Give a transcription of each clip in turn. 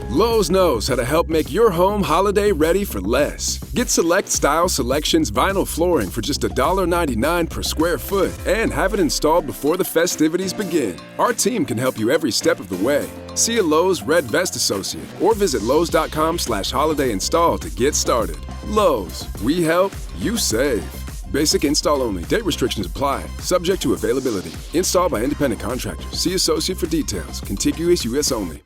Lowe's knows how to help make your home holiday ready for less. Get Select Style Selections vinyl flooring for just $1.99 per square foot and have it installed before the festivities begin. Our team can help you every step of the way. See a Lowe's Red Vest associate or visit Lowe's.com/holiday install to get started. Lowe's, we help, you save. Basic install only. Date restrictions apply. Subject to availability. Installed by independent contractors. See associate for details. Contiguous U.S. only.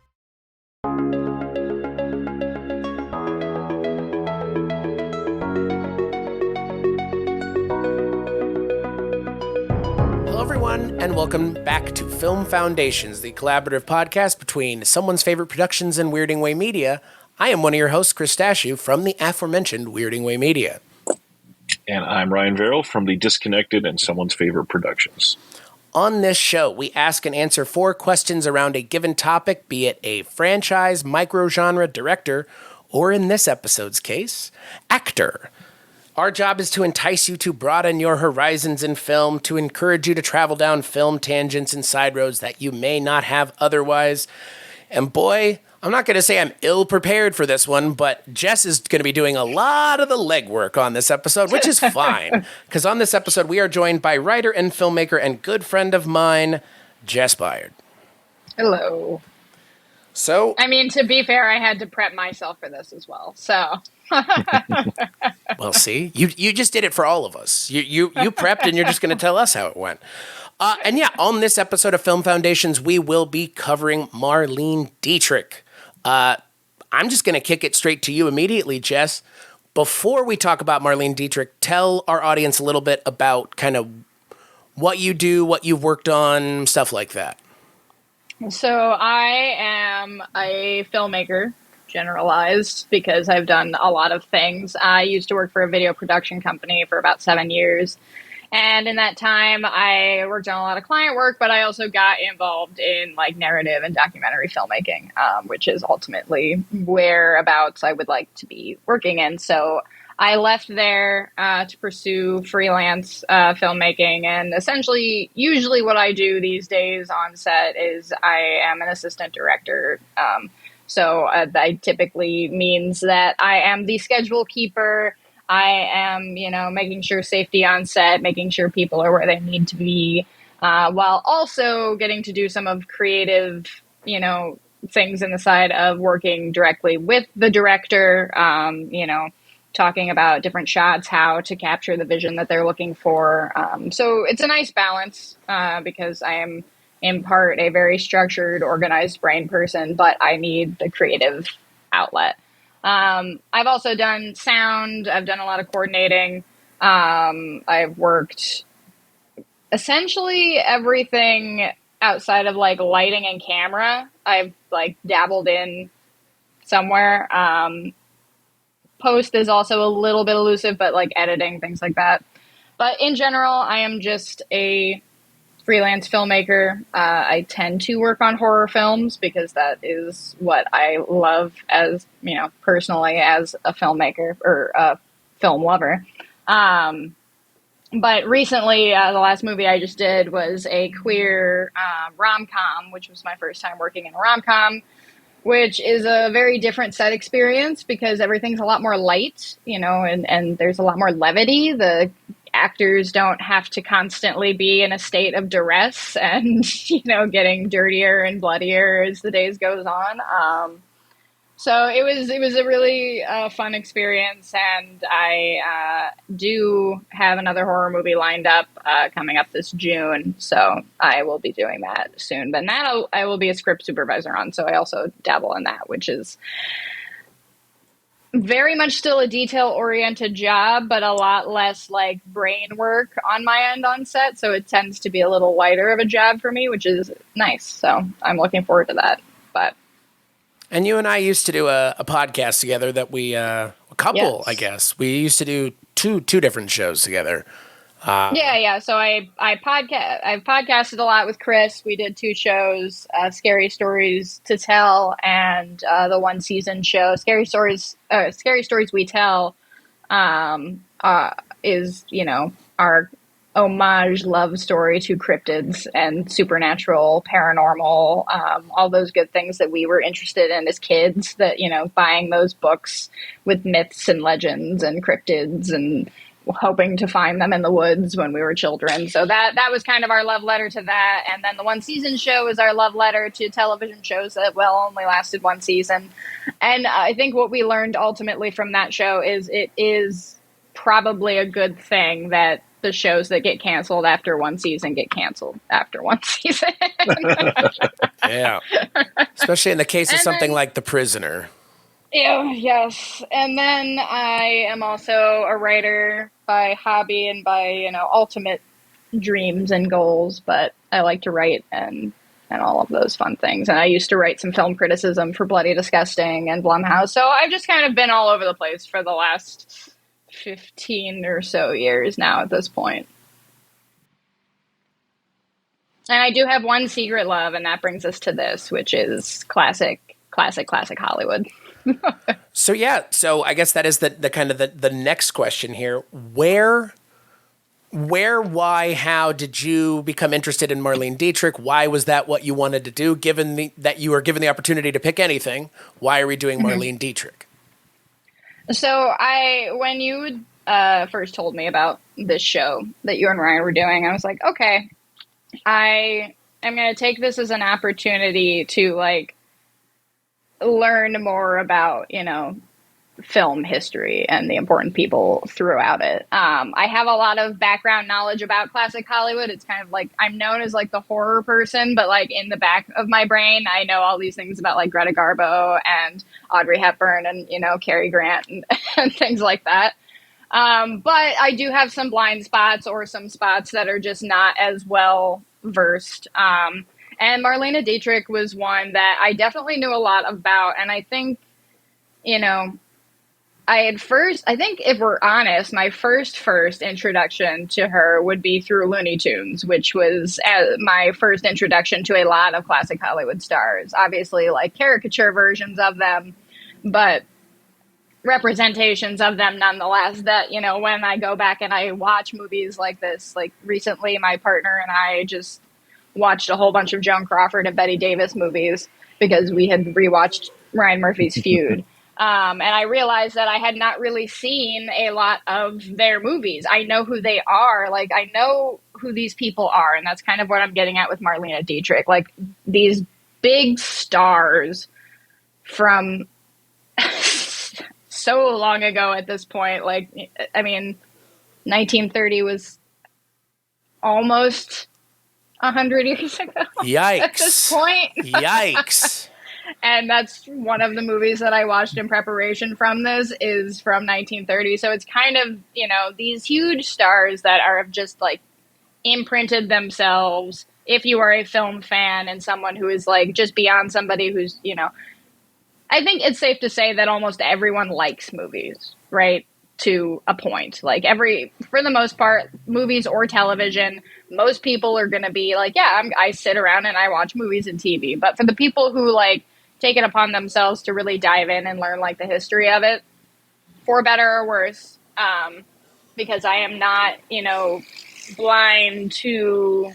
Hello, everyone, and welcome back to Film Foundations, the collaborative podcast between Someone's Favorite Productions and Weirding Way Media. I am one of your hosts, Chris Dashew, from the aforementioned Weirding Way Media. And I'm Ryan Verrill from the Disconnected and Someone's Favorite Productions. On this show, we ask and answer 4 questions around a given topic, be it a franchise, microgenre, director, or in this episode's case, actor. Our job is to entice you to broaden your horizons in film, to encourage you to travel down film tangents and side roads that you may not have otherwise. And boy, I'm not going to say I'm ill-prepared for this one, but Jess is going to be doing a lot of the legwork on this episode, which is fine. Because on this episode, we are joined by writer and filmmaker and good friend of mine, Jess Byard. Hello. So, I mean, to be fair, I had to prep myself for this as well, so... Well, see, you just did it for all of us. You prepped, and you're just going to tell us how it went. And yeah, on this episode of Film Foundations, we will be covering Marlene Dietrich. I'm just going to kick it straight to you immediately, Jess. Before we talk about Marlene Dietrich, tell our audience a little bit about kind of what you do, what you've worked on, stuff like that. So I am a filmmaker, generalized, because I've done a lot of things. I used to work for a video production company for about 7 years. And in that time, I worked on a lot of client work, but I also got involved in like narrative and documentary filmmaking, which is ultimately whereabouts I would like to be working in. So I left there to pursue freelance filmmaking. And essentially, usually what I do these days on set is I am an assistant director. So that typically means that I am the schedule keeper. I am, making sure safety on set, making sure people are where they need to be, while also getting to do some of creative, things in the side of working directly with the director, talking about different shots, how to capture the vision that they're looking for. So it's a nice balance because I am in part a very structured, organized brain person, but I need the creative outlet. I've also done sound. I've done a lot of coordinating. I've worked essentially everything outside of like lighting and camera. I've like dabbled in somewhere. Post is also a little bit elusive, but like editing, things like that. But in general, I am just a freelance filmmaker. I tend to work on horror films because that is what I love as, personally as a filmmaker or a film lover. But recently, the last movie I just did was a queer rom-com, which was my first time working in a rom-com, which is a very different set experience because everything's a lot more light, and there's a lot more levity. The actors don't have to constantly be in a state of duress and, getting dirtier and bloodier as the days goes on. So it was a really fun experience, and I do have another horror movie lined up coming up this June, so I will be doing that soon. But that I will be a script supervisor on, so I also dabble in that, which is very much still a detail-oriented job, but a lot less like brain work on my end on set. So it tends to be a little lighter of a job for me, which is nice. So I'm looking forward to that. And you and I used to do a podcast together that we, a couple, yes. I guess. We used to do two different shows together. Yeah. So I've podcasted a lot with Chris. We did 2 shows, Scary Stories to Tell and the 1-season show. Scary Stories We Tell is, our homage love story to cryptids and supernatural, paranormal, all those good things that we were interested in as kids, that, buying those books with myths and legends and cryptids and hoping to find them in the woods when we were children. So that was kind of our love letter to that. And then the one season show is our love letter to television shows that, only lasted one season. And I think what we learned ultimately from that show is it is probably a good thing that the shows that get canceled after one season get canceled after one season. Yeah. Especially in the case of something like The Prisoner. Yeah, yes. And then I am also a writer by hobby and by, ultimate dreams and goals, but I like to write and all of those fun things. And I used to write some film criticism for Bloody Disgusting and Blumhouse. So I've just kind of been all over the place for the last 15 or so years now at this point. And I do have one secret love, and that brings us to this, which is classic Hollywood. So I guess that is the kind of the next question here. Where, why, how did you become interested in Marlene Dietrich? Why was that what you wanted to do? Given that you were given the opportunity to pick anything, why are we doing Marlene Dietrich? So when you first told me about this show that you and Ryan were doing, I was like, okay, I am going to take this as an opportunity to learn more about, film history and the important people throughout it. I have a lot of background knowledge about classic Hollywood. It's kind of like I'm known as the horror person, but in the back of my brain, I know all these things about Greta Garbo and Audrey Hepburn and, Cary Grant and things like that. But I do have some blind spots or some spots that are just not as well versed. And Marlene Dietrich was one that I definitely knew a lot about. And I think, I think if we're honest, my first introduction to her would be through Looney Tunes, which was my first introduction to a lot of classic Hollywood stars. Obviously, caricature versions of them, but representations of them nonetheless. That, when I go back and I watch movies like this, recently my partner and I just watched a whole bunch of Joan Crawford and Bette Davis movies because we had rewatched Ryan Murphy's Feud. And I realized that I had not really seen a lot of their movies. I know who they are. I know who these people are. And that's kind of what I'm getting at with Marlene Dietrich. These big stars from so long ago at this point. 1930 was almost 100 years ago. Yikes. At this point. Yikes. And that's one of the movies that I watched in preparation from this is from 1930. So it's kind of, these huge stars that are just imprinted themselves. If you are a film fan and someone who is just beyond somebody who's, I think it's safe to say that almost everyone likes movies, right? To a point. For the most part, movies or television, most people are going to be I sit around and I watch movies and TV. But for the people who take it upon themselves to really dive in and learn the history of it, for better or worse, because I am not, blind to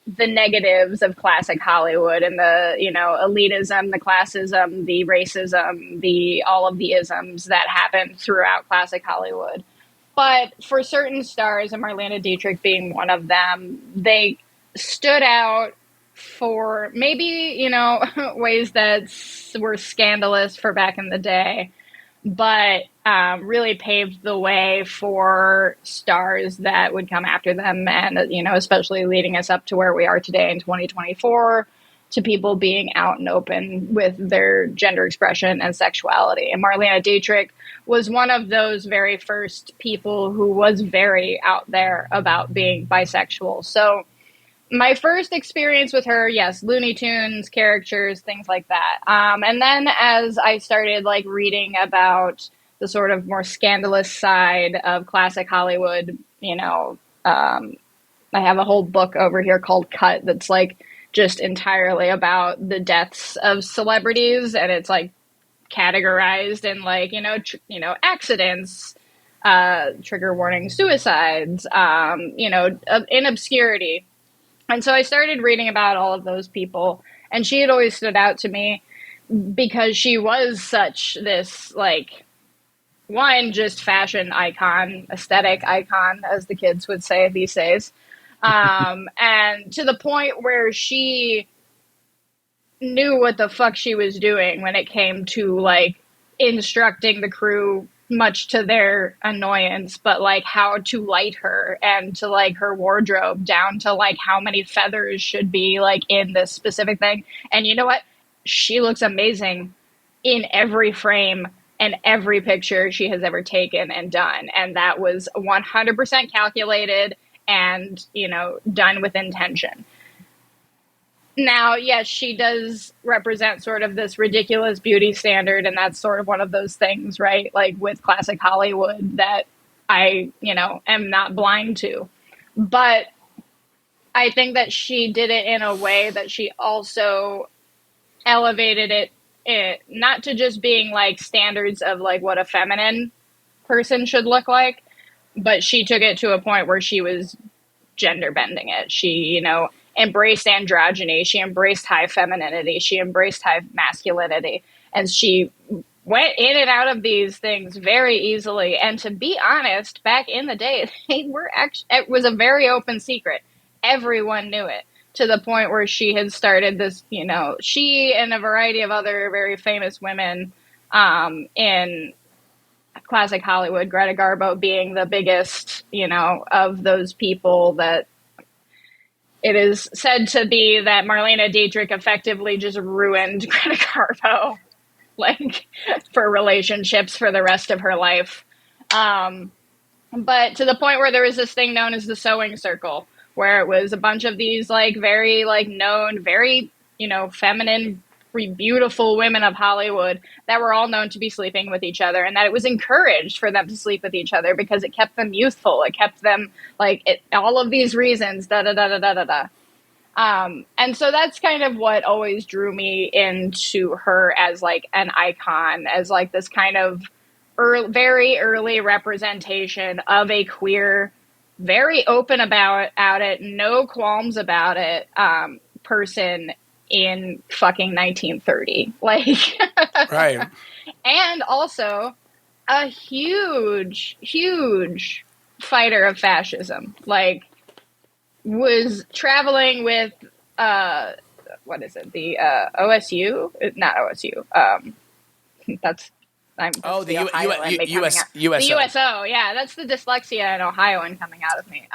the negatives of classic Hollywood and the, elitism, the classism, the racism, all of the isms that happen throughout classic Hollywood. But for certain stars, and Marlene Dietrich being one of them, they stood out for maybe, ways that were scandalous for back in the day, but really paved the way for stars that would come after them. And, especially leading us up to where we are today in 2024, to people being out and open with their gender expression and sexuality. And Marlene Dietrich was one of those very first people who was very out there about being bisexual. So my first experience with her, yes, Looney Tunes, characters, things like that. And then as I started reading about the sort of more scandalous side of classic Hollywood, I have a whole book over here called Cut that's just entirely about the deaths of celebrities, and it's categorized in accidents, trigger warning suicides, in obscurity. And so I started reading about all of those people, and she had always stood out to me because she was such this, like, one, just fashion icon, aesthetic icon, as the kids would say these days. And to the point where she knew what the fuck she was doing when it came to, like, instructing the crew, much to their annoyance, but, like, how to light her, and to, like, her wardrobe, down to, like, how many feathers should be, like, in this specific thing. And you know what? She looks amazing in every frame and every picture she has ever taken and done. And that was 100% calculated and, done with intention. Now, yes, she does represent sort of this ridiculous beauty standard, and that's sort of one of those things, right? Like with classic Hollywood that I, am not blind to. But I think that she did it in a way that she also elevated it not to just being like standards of like what a feminine person should look like, but she took it to a point where she was gender bending it. She, embraced androgyny. She embraced high femininity. She embraced high masculinity. And she went in and out of these things very easily. And to be honest, back in the day, it was a very open secret. Everyone knew it, to the point where she had started this, she and a variety of other very famous women in classic Hollywood, Greta Garbo being the biggest, of those people, that it is said to be that Marlene Dietrich effectively just ruined Greta Garbo, like, for relationships for the rest of her life. But to the point where there was this thing known as the sewing circle, where it was a bunch of these, like, very, like, known, very, feminine, beautiful women of Hollywood that were all known to be sleeping with each other, and that it was encouraged for them to sleep with each other because it kept them youthful. It kept them, like, all of these reasons, da-da-da-da-da-da-da. And so that's kind of what always drew me into her as, like, an icon, as, like, this kind of very early representation of a queer, very open about it, no qualms about it, person in fucking 1930. Like, right. And also a huge fighter of fascism. Like, was traveling with what is it, the OSU, not OSU, that's the USO. The USO, yeah, that's the dyslexia and Ohioan coming out of me.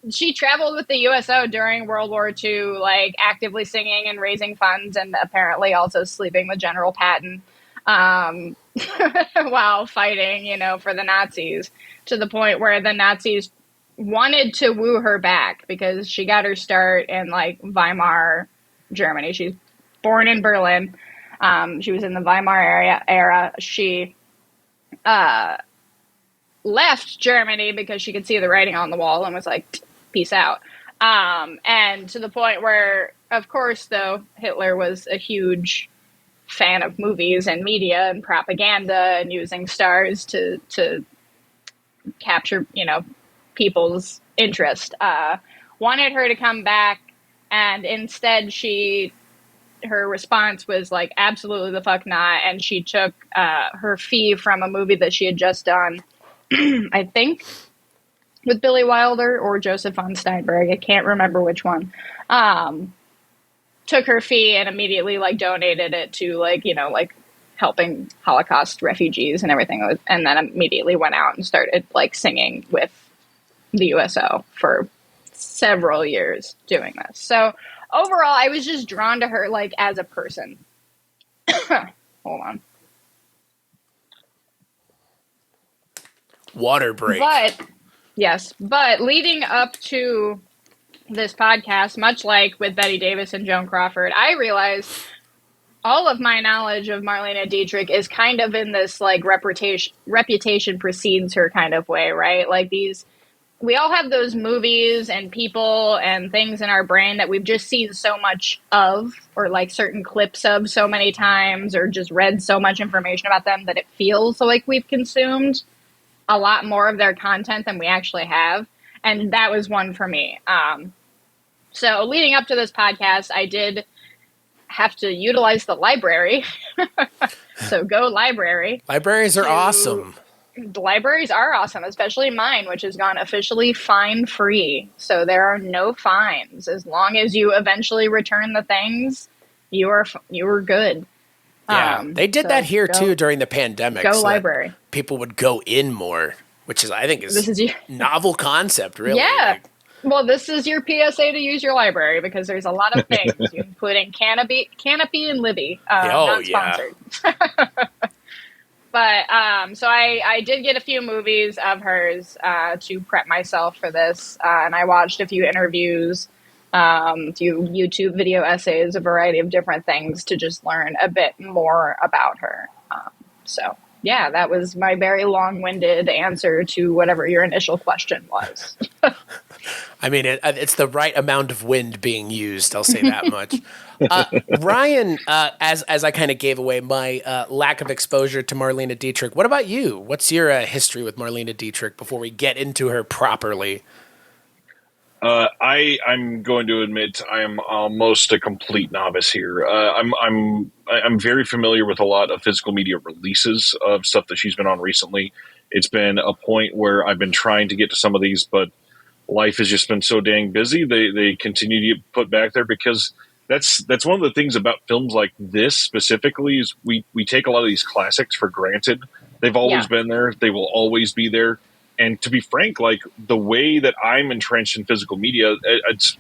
She traveled with the USO during World War II, like, actively singing and raising funds, and apparently also sleeping with General Patton while fighting, for the Nazis, to the point where the Nazis wanted to woo her back because she got her start in, like, Weimar, Germany. She's born in Berlin. She was in the Weimar era. She left Germany because she could see the writing on the wall and was like, peace out. And to the point where, of course, though, Hitler was a huge fan of movies and media and propaganda and using stars to capture, people's interest. Wanted her to come back, and instead her response was like, absolutely the fuck not. And she took her fee from a movie that she had just done, I think with Billy Wilder or Joseph von Steinberg, I can't remember which one, took her fee and immediately, like, donated it to, like, like, helping Holocaust refugees and everything, and then immediately went out and started, like, singing with the USO for several years doing this. So overall, I was just drawn to her, like, as a person. Hold on. Water break. But leading up to this podcast, much like with Betty Davis and Joan Crawford, I realized all of my knowledge of Marlene Dietrich is kind of in this, like, reputation precedes her kind of way, right? Like, these we all have those movies and people and things in our brain that we've just seen so much of, or like certain clips of so many times, or just read so much information about them that it feels like we've consumed a lot more of their content than we actually have. And that was one for me. So leading up to this podcast, I did have to utilize the library. So go library. Libraries are awesome. The libraries are awesome, especially mine, which has gone officially fine free. So there are no fines. As long as you eventually return the things, you are good. Yeah, they did that here too during the pandemic. Go library. People would go in more, which is, I think, is novel concept, really. Yeah. Well, this is your PSA to use your library, because there's a lot of things. You can put in Canopy and Libby. Not sponsored. Yeah. But so I did get a few movies of hers to prep myself for this, and I watched a few interviews, a few YouTube video essays, a variety of different things to just learn a bit more about her. So yeah, that was my very long-winded answer to whatever your initial question was. I mean, it's the right amount of wind being used. I'll say that much. Ryan, as I kind of gave away my lack of exposure to Marlene Dietrich, what about you? What's your history with Marlene Dietrich before we get into her properly? I'm going to admit I am almost a complete novice here. I'm very familiar with a lot of physical media releases of stuff that she's been on recently. It's been a point where I've been trying to get to some of these, but life has just been so dang busy. They continue to get put back there, because that's one of the things about films like this specifically is we take a lot of these classics for granted. They've always been there. They will always be there. And to be frank, like the way that I'm entrenched in physical media, it's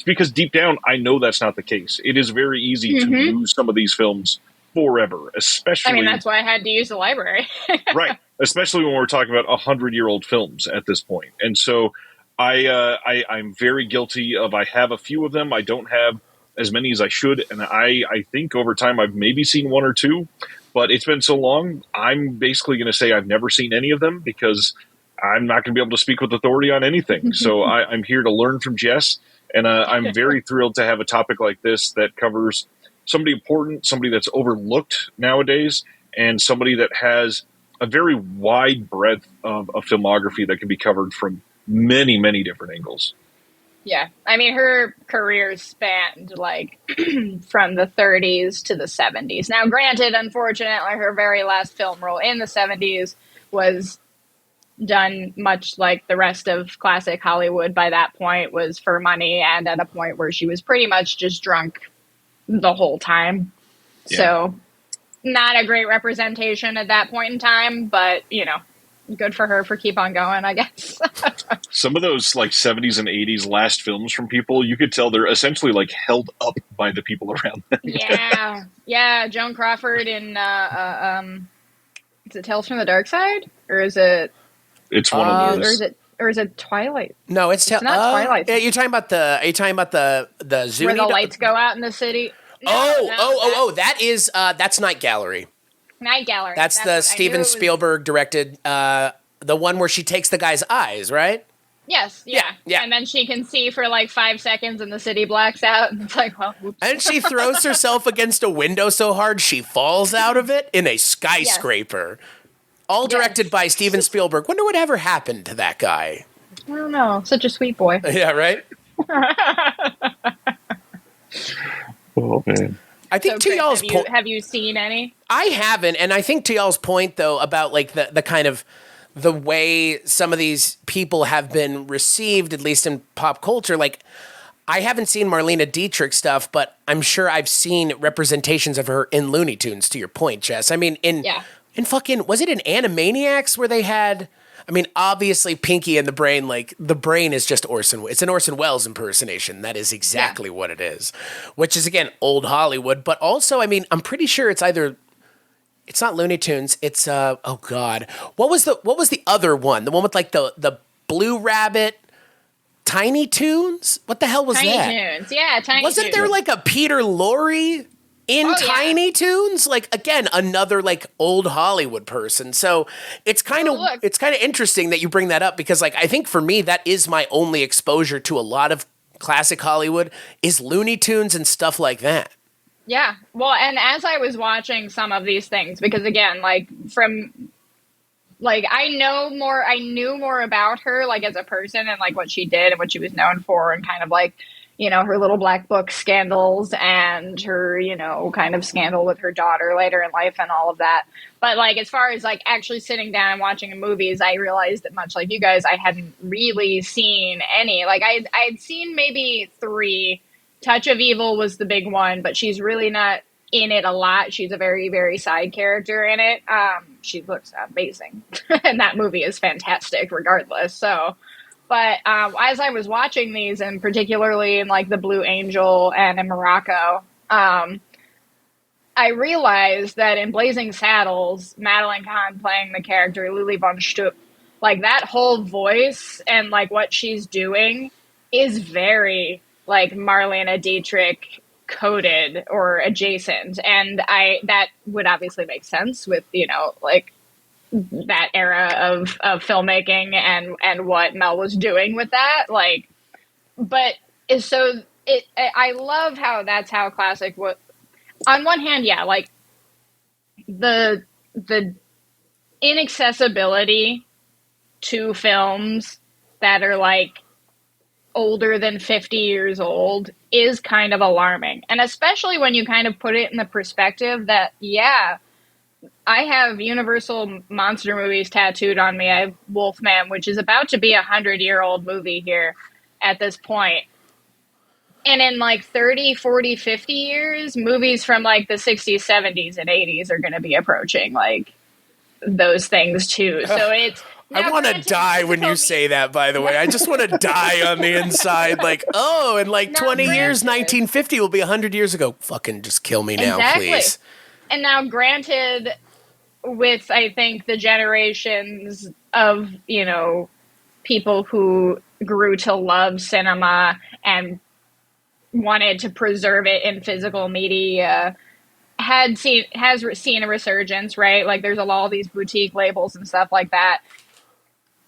because deep down I know that's not the case. It is very easy to lose some of these films forever, especially. I mean, that's why I had to use the library. Right. Especially when we're talking about 100-year-old films at this point. And so I'm very guilty of, I have a few of them. I don't have as many as I should. And I think over time I've maybe seen one or two, but it's been so long. I'm basically going to say I've never seen any of them, because I'm not going to be able to speak with authority on anything. So I'm here to learn from Jess. And I'm very thrilled to have a topic like this that covers somebody important, somebody that's overlooked nowadays, and somebody that has a very wide breadth of filmography that can be covered from many, many different angles. Yeah. I mean, her career spanned like from the 30s to the 70s. Now, granted, unfortunately, her very last film role in the 70s was done much like the rest of classic Hollywood by that point, was for money, and at a point where she was pretty much just drunk the whole time. Yeah. So not a great representation at that point in time, but good for her for keep on going, I guess. Some of those like 70s and 80s last films from people, you could tell they're essentially like held up by the people around them. Yeah. Joan Crawford in is it Tales from the Dark Side, or is it? It's one of those. Or is it Twilight? No, it's not Twilight. Are you talking about the Zuni? Where the lights go out in the city? No, that's Night Gallery. Night Gallery. That's the Steven Spielberg directed, the one where she takes the guy's eyes, right? Yes, yeah. And then she can see for like 5 seconds and the city blacks out, and it's like, well, whoops. And she throws herself against a window so hard she falls out of it in a skyscraper. Yes. All directed by Steven Spielberg. Wonder what ever happened to that guy. I don't know. Such a sweet boy. Yeah, right? Oh, man. I think to y'all's point, have you seen any? I haven't, and I think to y'all's point though about like the kind of the way some of these people have been received, at least in pop culture. Like, I haven't seen Marlene Dietrich stuff, but I'm sure I've seen representations of her in Looney Tunes. To your point, Jess. I mean, in fucking, was it in Animaniacs where they had? I mean, obviously, Pinky and the Brain, like, the brain is just it's an Orson Welles impersonation. That is exactly what it is, which is, again, old Hollywood. But also, I mean, I'm pretty sure it's not Looney Tunes. It's, oh, God. What was the other one? The one with, like, the Blue Rabbit, Tiny Toons? What the hell was that? Tiny Toons, yeah, Tiny Toons. Wasn't there, like, a Peter Lorre in Oh, Tiny Toons, like, again, another like old Hollywood person. So it's kind of interesting that you bring that up, because like I think for me that is my only exposure to a lot of classic Hollywood is Looney Tunes and stuff like that. Yeah. Well, and as I was watching some of these things, because again, like from like I knew more about her like as a person and like what she did and what she was known for, and kind of like, you know, her little black book scandals and her, you know, kind of scandal with her daughter later in life and all of that. But like, as far as like actually sitting down and watching movies, I realized that much like you guys, I hadn't really seen any. Like I'd seen maybe 3. Touch of Evil was the big one, but she's really not in it a lot. She's a very, very side character in it. She looks amazing. And that movie is fantastic regardless. So, but as I was watching these, and particularly in like The Blue Angel and in Morocco, I realized that in Blazing Saddles, Madeline Kahn playing the character Lily von Stupp, like that whole voice and like what she's doing is very like Marlene Dietrich coded or adjacent. And that would obviously make sense with, you know, like that era of filmmaking and what Mel was doing with that. Like, but so I love how that's how classic was. On one hand, yeah, like the inaccessibility to films that are like older than 50 years old is kind of alarming. And especially when you kind of put it in the perspective that, yeah, I have Universal monster movies tattooed on me. I have Wolfman, which is about to be 100-year-old movie here at this point. And in like 30, 40, 50 years, movies from like the 60s, 70s, and 80s are going to be approaching like those things too. So it's... I want to die when you say that, by the way. I just want to die on the inside. Like, oh, in like 20 years, 1950 will be 100 years ago. Fucking just kill me now, please. And now, granted, with, I think, the generations of, you know, people who grew to love cinema and wanted to preserve it in physical media, has seen a resurgence, right? Like, there's all these boutique labels and stuff like that.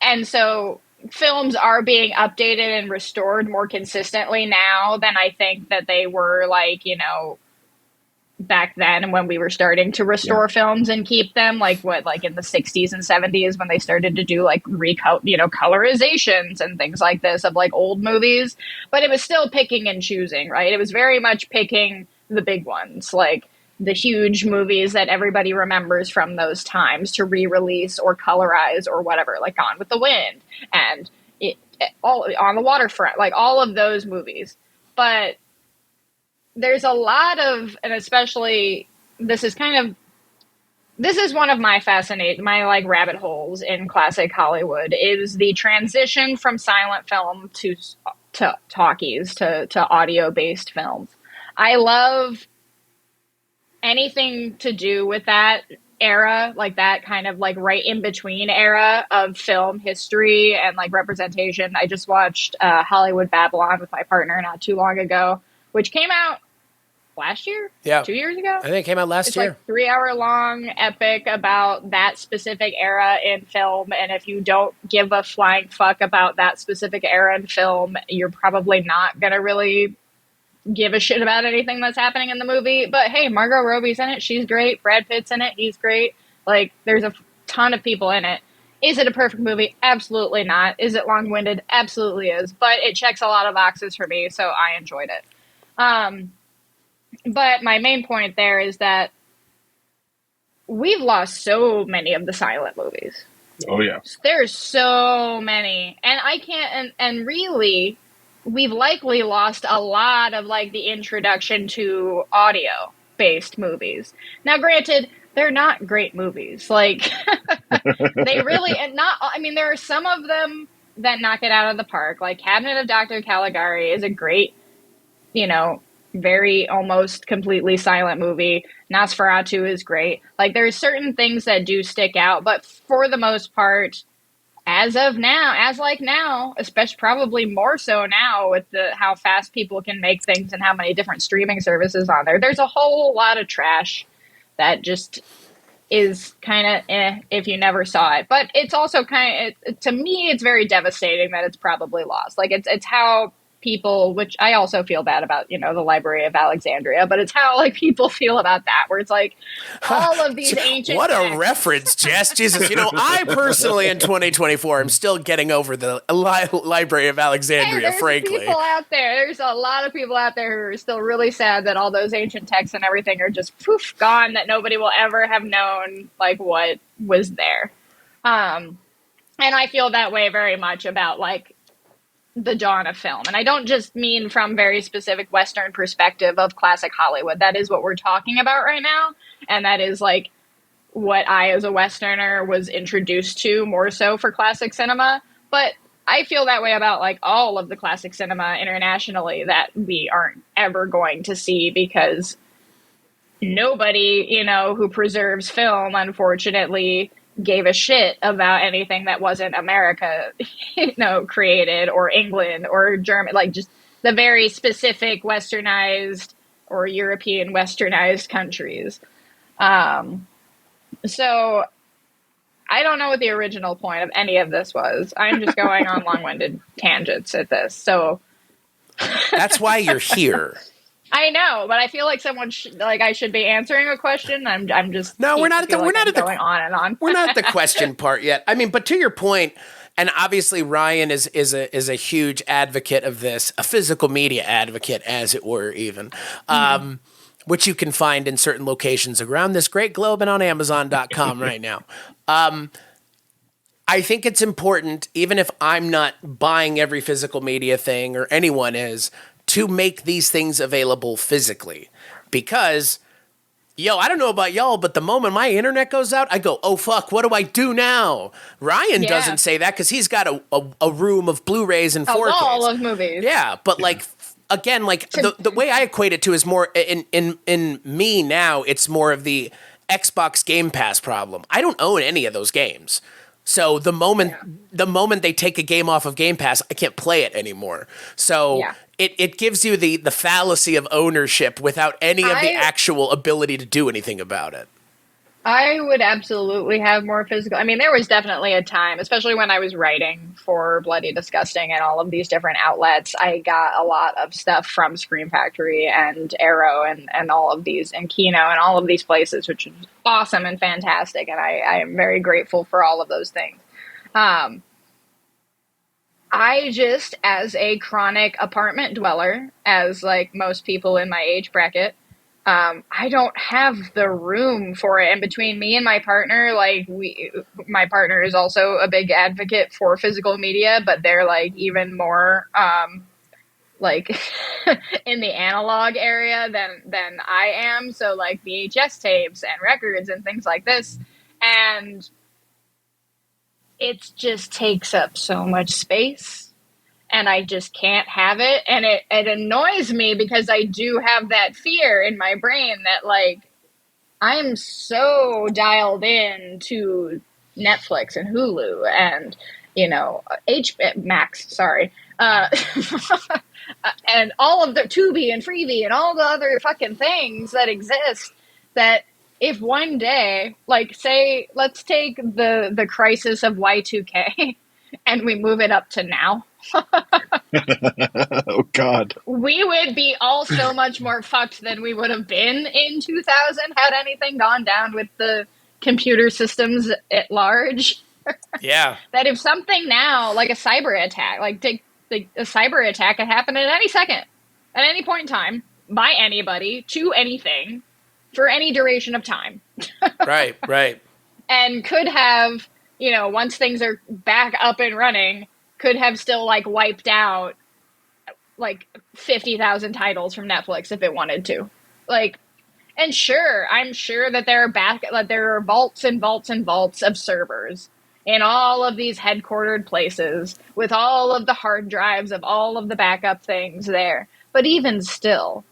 And so films are being updated and restored more consistently now than I think that they were, like, you know, back then when we were starting to restore films and keep them, like in the 60s and 70s when they started to do like colorizations and things like this of like old movies. But it was still picking and choosing, right? It was very much picking the big ones, like the huge movies that everybody remembers from those times to re-release or colorize or whatever, like Gone with the Wind and all On the Waterfront, like all of those movies. But there's a lot of, and especially this is one of my my like rabbit holes in classic Hollywood, is the transition from silent film to talkies to audio based films. I love anything to do with that era, like that kind of like right in between era of film history and like representation. I just watched Hollywood Babylon with my partner not too long ago, which came out last year? Yeah. 2 years ago? I think it came out last year. Like 3-hour long epic about that specific era in film. And if you don't give a flying fuck about that specific era in film, you're probably not going to really give a shit about anything that's happening in the movie. But hey, Margot Robbie's in it. She's great. Brad Pitt's in it. He's great. Like, there's a ton of people in it. Is it a perfect movie? Absolutely not. Is it long-winded? Absolutely is. But it checks a lot of boxes for me, so I enjoyed it. But my main point there is that we've lost so many of the silent movies. Oh, yeah. There's so many. And I can't, and really, we've likely lost a lot of like the introduction to audio based movies. Now, granted, they're not great movies. Like, they really, and not, I mean, there are some of them that knock it out of the park. Like, Cabinet of Dr. Caligari is a great, you know, very almost completely silent movie. Nosferatu is great. Like, there's certain things that do stick out, but for the most part, as of now, especially probably more so now with how fast people can make things and how many different streaming services on there, there's a whole lot of trash that just is kind of if you never saw it. But it's also to me, it's very devastating that it's probably lost. Like it's how people, which I also feel bad about, the Library of Alexandria, but it's how like people feel about that, where it's like all of these ancient what texts. A reference, Jess. Jesus, I personally in 2024 am still getting over the Library of Alexandria, frankly. There's a lot of people out there who are still really sad that all those ancient texts and everything are just poof gone, that nobody will ever have known like what was there. And I feel that way very much about like the dawn of film. And I don't just mean from very specific Western perspective of classic Hollywood. That is what we're talking about right now. And that is like what I, as a Westerner, was introduced to more so for classic cinema. But I feel that way about like all of the classic cinema internationally that we aren't ever going to see, because nobody, who preserves film, unfortunately, gave a shit about anything that wasn't America, created, or England or German, like just the very specific Westernized or European Westernized countries. So I don't know what the original point of any of this was. I'm just going on long-winded tangents at this. So that's why you're here. I know, but I feel like I should be answering a question. I'm just we're not going on and on. We're not at the question part yet. I mean, but to your point, and obviously Ryan is a huge advocate of this, a physical media advocate, as it were, even, which you can find in certain locations around this great globe and on Amazon.com right now. I think it's important, even if I'm not buying every physical media thing or anyone is, to make these things available physically, because, I don't know about y'all, but the moment my internet goes out, I go, oh fuck, what do I do now? Ryan doesn't say that because he's got a room of Blu-rays and 4Ks. A wall of movies. Yeah, but like, again, like the way I equate it to is more in me now, it's more of the Xbox Game Pass problem. I don't own any of those games. So the moment they take a game off of Game Pass, I can't play it anymore. So it gives you the fallacy of ownership without any of the actual ability to do anything about it. I would absolutely have more physical. I mean, there was definitely a time, especially when I was writing for Bloody Disgusting and all of these different outlets, I got a lot of stuff from Scream Factory and Arrow and all of these, and Kino and all of these places, which is awesome and fantastic. And I am very grateful for all of those things. I just, as a chronic apartment dweller, as like most people in my age bracket, I don't have the room for it. And between me and my partner, my partner is also a big advocate for physical media, but they're like even more, in the analog area than I am. So like VHS tapes and records and things like this. And it just takes up so much space. And I just can't have it. And it annoys me because I do have that fear in my brain that, like, I am so dialed in to Netflix and Hulu and, Max, sorry. And all of the Tubi and Freevee and all the other fucking things that exist, that if one day, like, say, let's take the crisis of Y2K and we move it up to now. Oh God. We would be all so much more fucked than we would have been in 2000 had anything gone down with the computer systems at large. Yeah. That if something now, like a cyber attack, a cyber attack could happen at any second, at any point in time, by anybody, to anything, for any duration of time. Right. And could have, once things are back up and running, could have still like wiped out like 50,000 titles from Netflix if it wanted to. Like, and sure, I'm sure that there are vaults and vaults and vaults of servers in all of these headquartered places with all of the hard drives of all of the backup things there. But even still,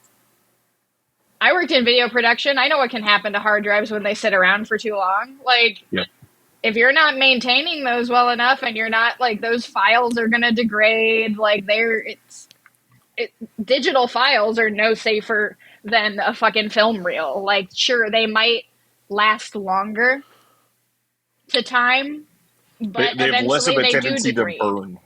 I worked in video production. I know what can happen to hard drives when they sit around for too long. Like, yeah. if you're not maintaining those well enough, and you're not like, those files are going to degrade, like digital files are no safer than a fucking film reel. Like, sure, they might last longer to time, but They have less of eventually a they do tendency to degrade. burn.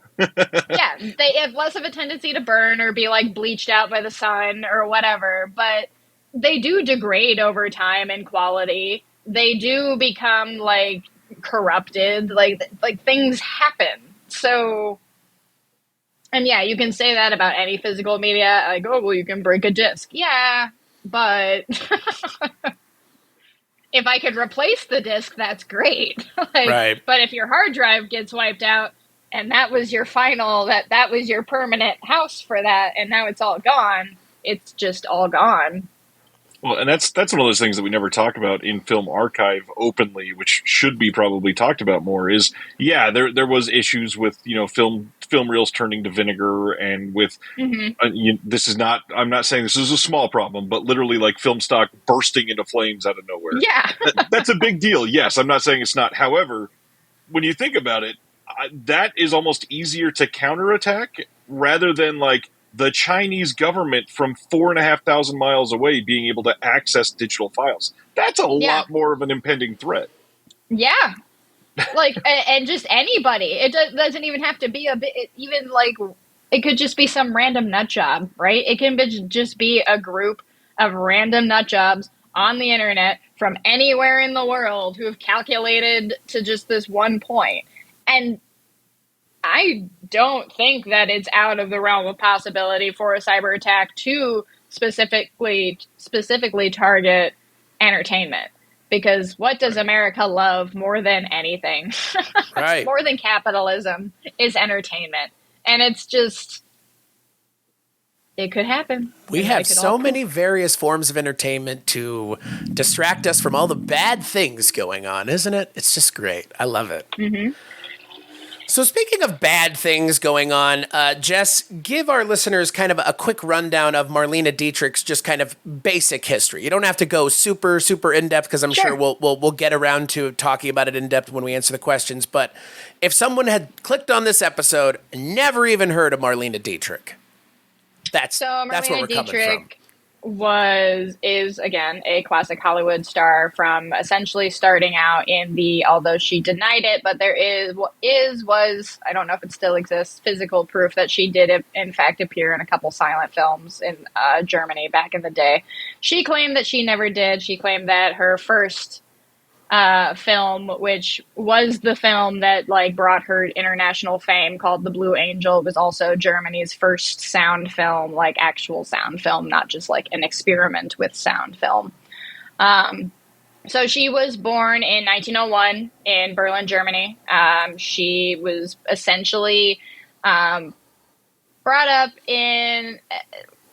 Yeah, they have less of a tendency to burn or be like bleached out by the sun or whatever, but they do degrade over time in quality. They do become like corrupted, like things happen. So, and yeah, you can say that about any physical media, like, oh well, you can break a disc. Yeah, but if I could replace the disc, that's great. Like, Right. but if your hard drive gets wiped out and that was your final, that was your permanent house for that, and now it's all gone, it's just all gone. Well, and that's one of those things that we never talk about in film archive openly, which should be probably talked about more. Is there was issues with film reels turning to vinegar, and with this is not. I'm not saying this is a small problem, but literally like film stock bursting into flames out of nowhere. Yeah, That's a big deal. Yes, I'm not saying it's not. However, when you think about it, that is almost easier to counterattack rather than like the Chinese government from 4,500 miles away being able to access digital files. That's a lot more of an impending threat. Yeah. Like, and just anybody. It doesn't even have to be even like, it could just be some random nut job, right? It can just be a group of random nut jobs on the internet from anywhere in the world who have calculated to just this one point. And I don't think that it's out of the realm of possibility for a cyber attack to specifically target entertainment. Because what does America love more than anything? Right. More than capitalism is entertainment. And it's just, it could happen. We have so many various forms of entertainment to distract us from all the bad things going on, isn't it? It's just great. I love it. Mm-hmm. So speaking of bad things going on, Jess, give our listeners kind of a quick rundown of Marlene Dietrich's just kind of basic history. You don't have to go super, super in-depth, because I'm sure we'll get around to talking about it in-depth when we answer the questions. But if someone had clicked on this episode and never even heard of Marlene Dietrich, that's where we're coming from. Is again a classic Hollywood star from essentially starting out in although she denied it, but there was I don't know if it still exists, physical proof that she did in fact appear in a couple silent films in Germany back in the day. She claimed that she never did. She claimed that her first film, which was the film that like brought her international fame, called The Blue Angel, was also Germany's first sound film, like actual sound film, not just like an experiment with sound film. So she was born in 1901 in Berlin, Germany. She was essentially brought up in,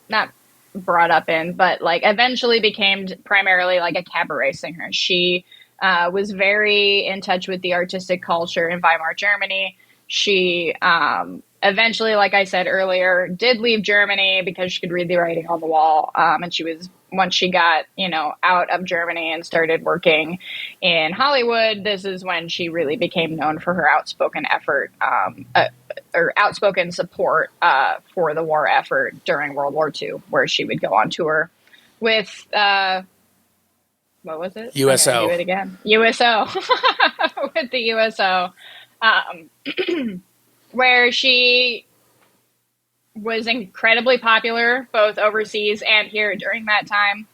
not brought up in, but like eventually became primarily like a cabaret singer. She was very in touch with the artistic culture in Weimar, Germany. She eventually, like I said earlier, did leave Germany because she could read the writing on the wall. And once she got, out of Germany and started working in Hollywood, this is when she really became known for her outspoken effort, or outspoken support for the war effort during World War II, where she would go on tour with... what was it? USO. Do it again. USO. With the USO. Where she was incredibly popular both overseas and here during that time.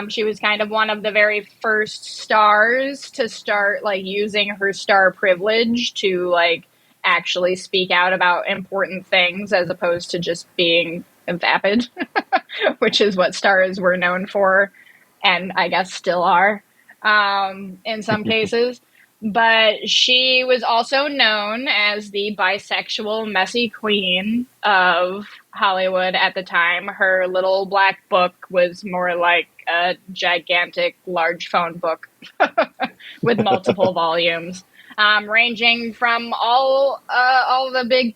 She was kind of one of the very first stars to start like using her star privilege to like actually speak out about important things as opposed to just being vapid, which is what stars were known for. And I guess still are in some cases. But she was also known as the bisexual messy queen of Hollywood at the time. Her little black book was more like a gigantic large phone book with multiple volumes, ranging from all the big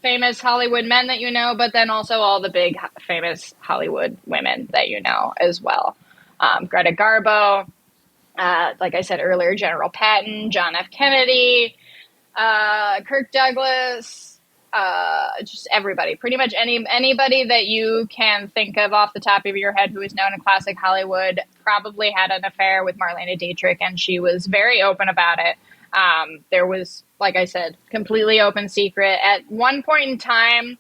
famous Hollywood men that you know, but then also all the big famous Hollywood women that you know as well. Greta Garbo, Like I said earlier, General Patton, John F. Kennedy, Kirk Douglas, just everybody. Pretty much anybody that you can think of off the top of your head who is known in classic Hollywood probably had an affair with Marlene Dietrich, and she was very open about it. There was, like I said, completely open secret. At one point in time,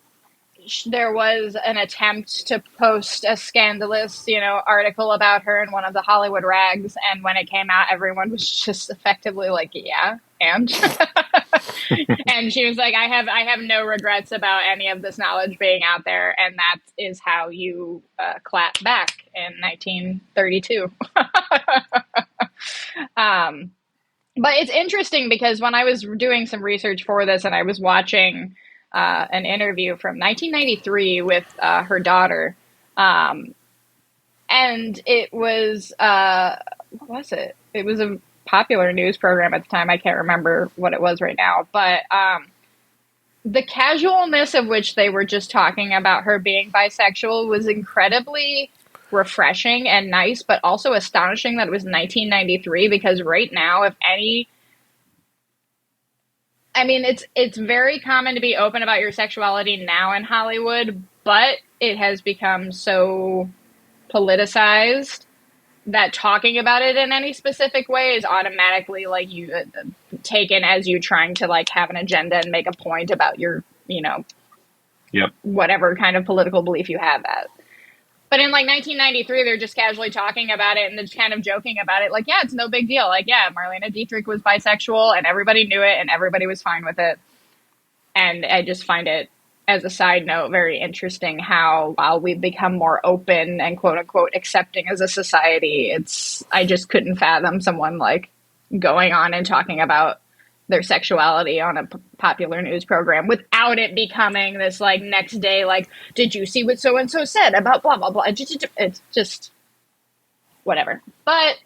there was an attempt to post a scandalous, article about her in one of the Hollywood rags, and when it came out, everyone was just effectively like, "Yeah, and," and she was like, "I have no regrets about any of this knowledge being out there," and that is how you clap back in 1932. But it's interesting because when I was doing some research for this, and I was watching an interview from 1993 with her daughter. And it was, what was it? It was a popular news program at the time. I can't remember what it was right now. But the casualness of which they were just talking about her being bisexual was incredibly refreshing and nice, but also astonishing that it was 1993, because right now, it's very common to be open about your sexuality now in Hollywood, but it has become so politicized that talking about it in any specific way is automatically like you taken as you trying to like have an agenda and make a point about your, Yep. whatever kind of political belief you have at. But in like 1993, they're just casually talking about it and just kind of joking about it. Like, yeah, it's no big deal. Like, yeah, Marlene Dietrich was bisexual and everybody knew it and everybody was fine with it. And I just find it, as a side note, very interesting how while we've become more open and quote unquote accepting as a society, I just couldn't fathom someone like going on and talking about their sexuality on a popular news program without it becoming this like next day, like, did you see what so-and-so said about blah, blah, blah. It's just whatever. But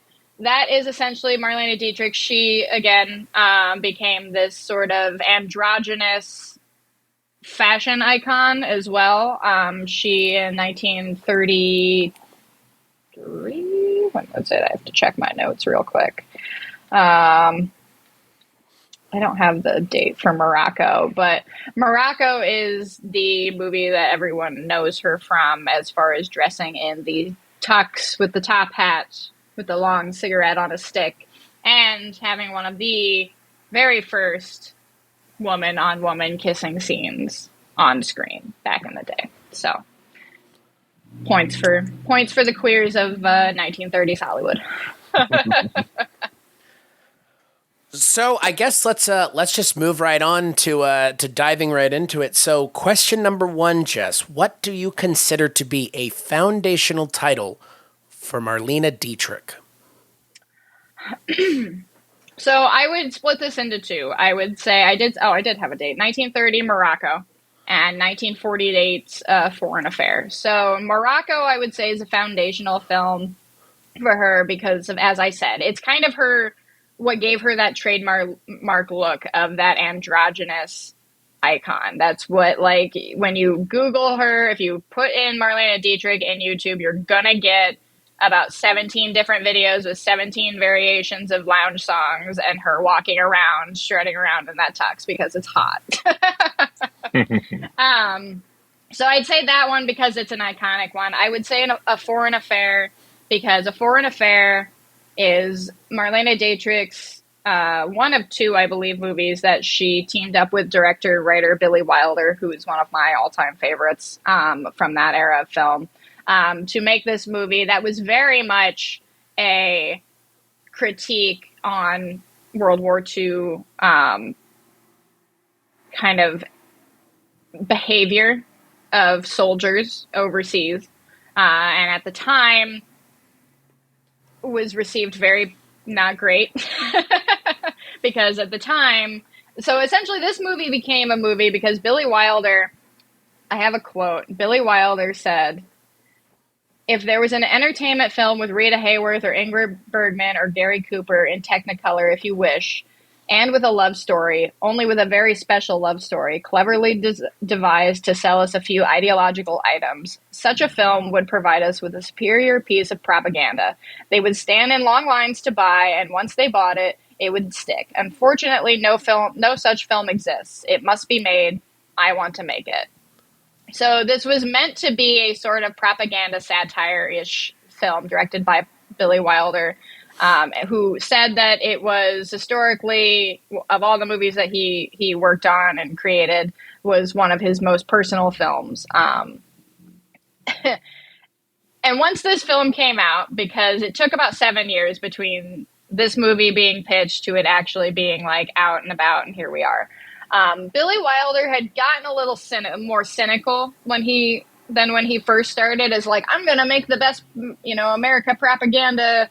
that is essentially Marlene Dietrich. She, again, became this sort of androgynous fashion icon as well. She, in 1933, when was it? I have to check my notes real quick. I don't have the date for Morocco, but Morocco is the movie that everyone knows her from as far as dressing in the tux with the top hat, with the long cigarette on a stick, and having one of the very first woman-on-woman kissing scenes on screen back in the day. So, points for the queers of 1930s Hollywood. So I guess let's just move right on to diving right into it. So question number 1, Jess, what do you consider to be a foundational title for Marlene Dietrich? So I would split this into two. I would say I did have a date. 1930 Morocco and 1948 Foreign Affair. So Morocco, I would say, is a foundational film for her because of, as I said, it's kind of what gave her that trademark look of that androgynous icon. That's what, like, when you Google her, if you put in Marlene Dietrich in YouTube, you're gonna get about 17 different videos with 17 variations of lounge songs and her walking around, strutting around in that tux because it's hot. So I'd say that one because it's an iconic one. I would say a Foreign Affair because A Foreign Affair is Marlene Dietrich's one of two, I believe, movies that she teamed up with director-writer Billy Wilder, who is one of my all-time favorites from that era of film, to make this movie that was very much a critique on World War II kind of behavior of soldiers overseas. And at the time, was received very not great because at the time, so essentially this movie became a movie because Billy Wilder, I have a quote, Billy Wilder said, if there was an entertainment film with Rita Hayworth or Ingrid Bergman or Gary Cooper in Technicolor, if you wish, and with a love story, only with a very special love story, cleverly devised to sell us a few ideological items. Such a film would provide us with a superior piece of propaganda. They would stand in long lines to buy, and once they bought it, it would stick. Unfortunately, no such film exists. It must be made. I want to make it. So this was meant to be a sort of propaganda satire-ish film directed by Billy Wilder, who said that it was historically, of all the movies that he worked on and created, was one of his most personal films. And once this film came out, because it took about 7 years between this movie being pitched to it actually being like out and about, and here we are. Billy Wilder had gotten a little more cynical when he first started, as like, I'm going to make the best, America propaganda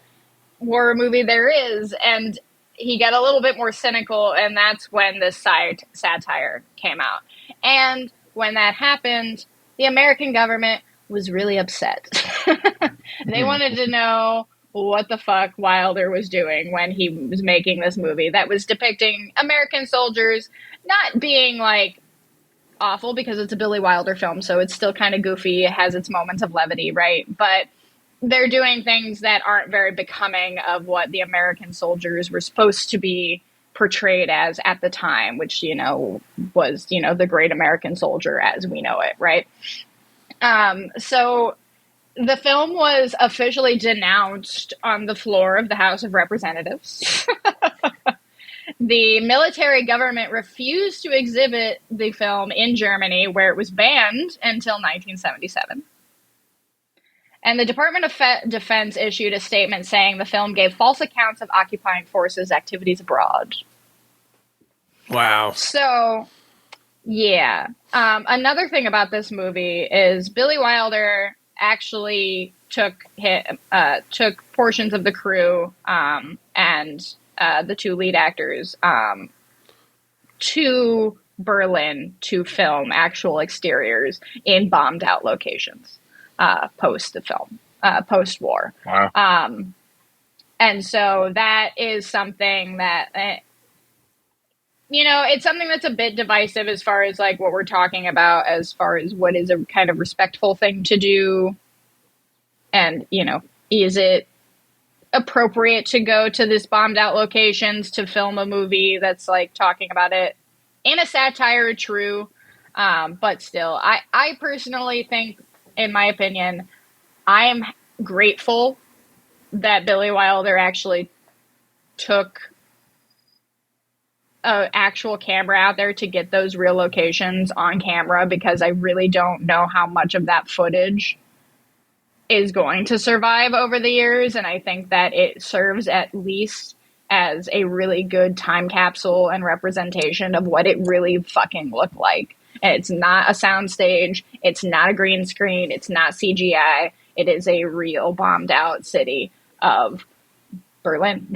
war movie there is. And he got a little bit more cynical, and that's when this satire came out. And when that happened, the American government was really upset. They wanted to know what the fuck Wilder was doing when he was making this movie that was depicting American soldiers not being like awful, because it's a Billy Wilder film, so it's still kind of goofy. It has its moments of levity, right? But they're doing things that aren't very becoming of what the American soldiers were supposed to be portrayed as at the time, which, was, the great American soldier as we know it, right? So the film was officially denounced on the floor of the House of Representatives. The military government refused to exhibit the film in Germany, where it was banned until 1977. And the Department of Defense issued a statement saying the film gave false accounts of occupying forces' activities abroad. Wow. So, yeah. Another thing about this movie is Billy Wilder actually took portions of the crew and the two lead actors to Berlin to film actual exteriors in bombed out locations post the film, post-war. Wow. And so that is something that, it's something that's a bit divisive as far as like what we're talking about, as far as what is a kind of respectful thing to do. And, is it appropriate to go to this bombed out locations to film a movie that's like talking about it in a satire? True. But still, I personally think, in my opinion, I am grateful that Billy Wilder actually took an actual camera out there to get those real locations on camera, because I really don't know how much of that footage is going to survive over the years. And I think that it serves at least as a really good time capsule and representation of what it really fucking looked like. And it's not a soundstage. It's not a green screen. It's not CGI. It is a real bombed out city of Berlin,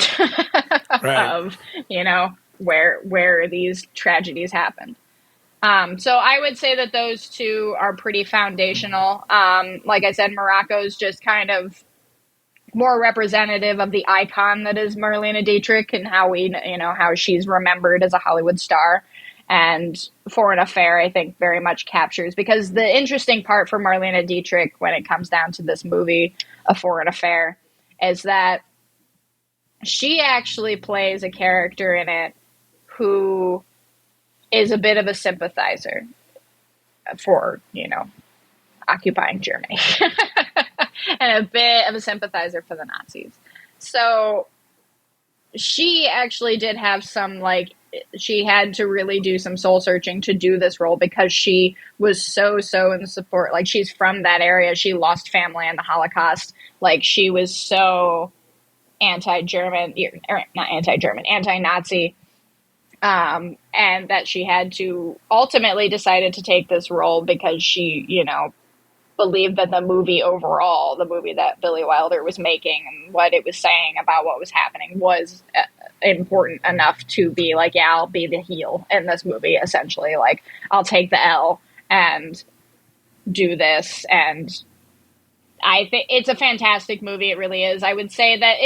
Right. of, where these tragedies happened. So I would say that those two are pretty foundational. Like I said, Morocco's just kind of more representative of the icon that is Marlene Dietrich, and how how she's remembered as a Hollywood star. And Foreign Affair, I think, very much captures, because the interesting part for Marlene Dietrich when it comes down to this movie, A Foreign Affair, is that she actually plays a character in it who is a bit of a sympathizer for, occupying Germany and a bit of a sympathizer for the Nazis. So she actually did have some, she had to really do some soul searching to do this role, because she was so in support. Like, she's from that area. She lost family in the Holocaust. Like, she was so anti-German, or not anti-German, anti-Nazi. And that she had to ultimately decided to take this role because she, believed that the movie overall, the movie that Billy Wilder was making and what it was saying about what was happening, was important enough to be like, yeah, I'll be the heel in this movie, essentially. Like, I'll take the L and do this. And I think it's a fantastic movie. It really is. I would say that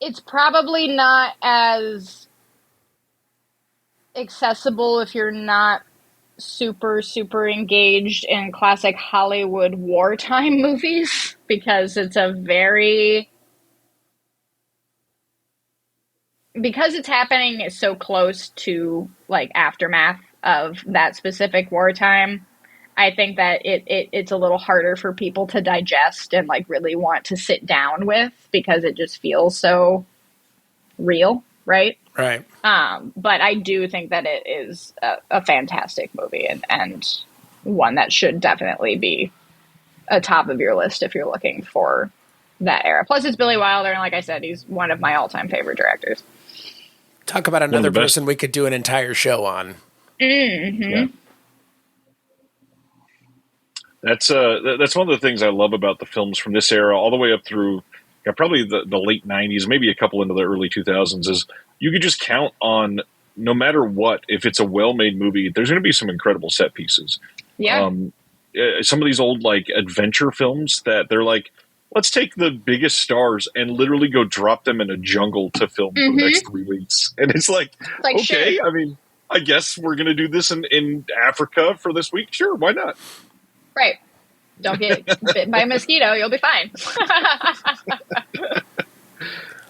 it's probably not as accessible if you're not super engaged in classic Hollywood wartime movies, because it's because it's happening so close to like aftermath of that specific wartime. I think that it's a little harder for people to digest and like really want to sit down with, because it just feels so real, right? Right. But I do think that it is a fantastic movie, and one that should definitely be a top of your list if you're looking for that era. Plus, it's Billy Wilder, and like I said, he's one of my all-time favorite directors. Talk about another person we could do an entire show on. Mm-hmm. Yeah. That's one of the things I love about the films from this era, all the way up through probably the late 90s, maybe a couple into the early 2000s, is you could just count on, no matter what, if it's a well-made movie, there's going to be some incredible set pieces. Yeah. Some of these old like adventure films that they're like, let's take the biggest stars and literally go drop them in a jungle to film for the next 3 weeks. And it's like okay, sure. I mean, I guess we're going to do this in Africa for this week. Sure, why not? Right. Don't get bit by a mosquito. You'll be fine.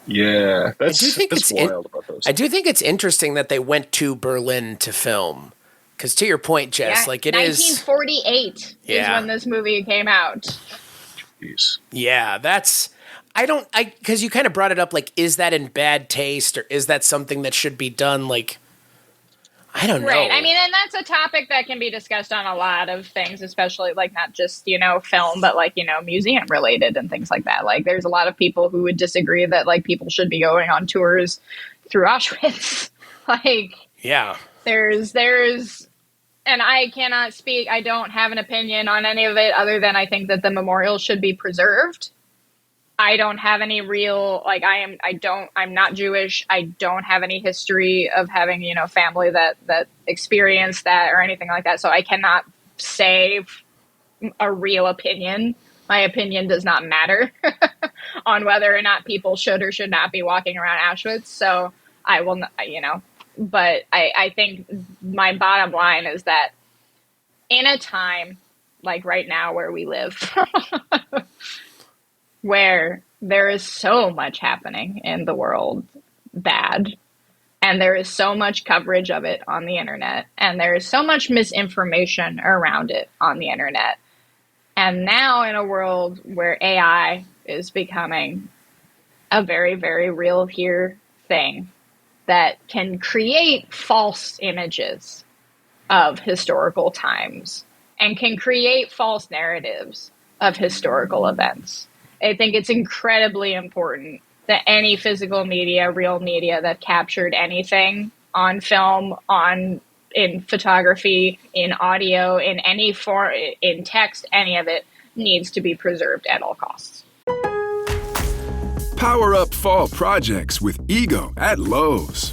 Yeah. That's wild about those. I do think it's interesting that they went to Berlin to film. Because to your point, Jess, like it 1948 is when this movie came out. Jeez. Yeah, because you kind of brought it up, like, is that in bad taste, or is that something that should be done, like, I don't know. Right. I mean, and that's a topic that can be discussed on a lot of things, especially like not just, film, but like, museum related and things like that. Like there's a lot of people who would disagree that like people should be going on tours through Auschwitz. Like, yeah, there's, and I cannot speak. I don't have an opinion on any of it other than I think that the memorial should be preserved. I don't have any real, like, I'm not Jewish. I don't have any history of having, family that experienced that or anything like that. So I cannot say a real opinion. My opinion does not matter on whether or not people should or should not be walking around Auschwitz. So I will not, but I think my bottom line is that in a time like right now where we live, where there is so much happening in the world bad, and there is so much coverage of it on the internet, and there is so much misinformation around it on the internet. And now in a world where AI is becoming a very, very real here thing that can create false images of historical times and can create false narratives of historical events, I think it's incredibly important that any physical media, real media that captured anything on film, in photography, in audio, in any form, in text, any of it needs to be preserved at all costs. Power up fall projects with Ego at Lowe's.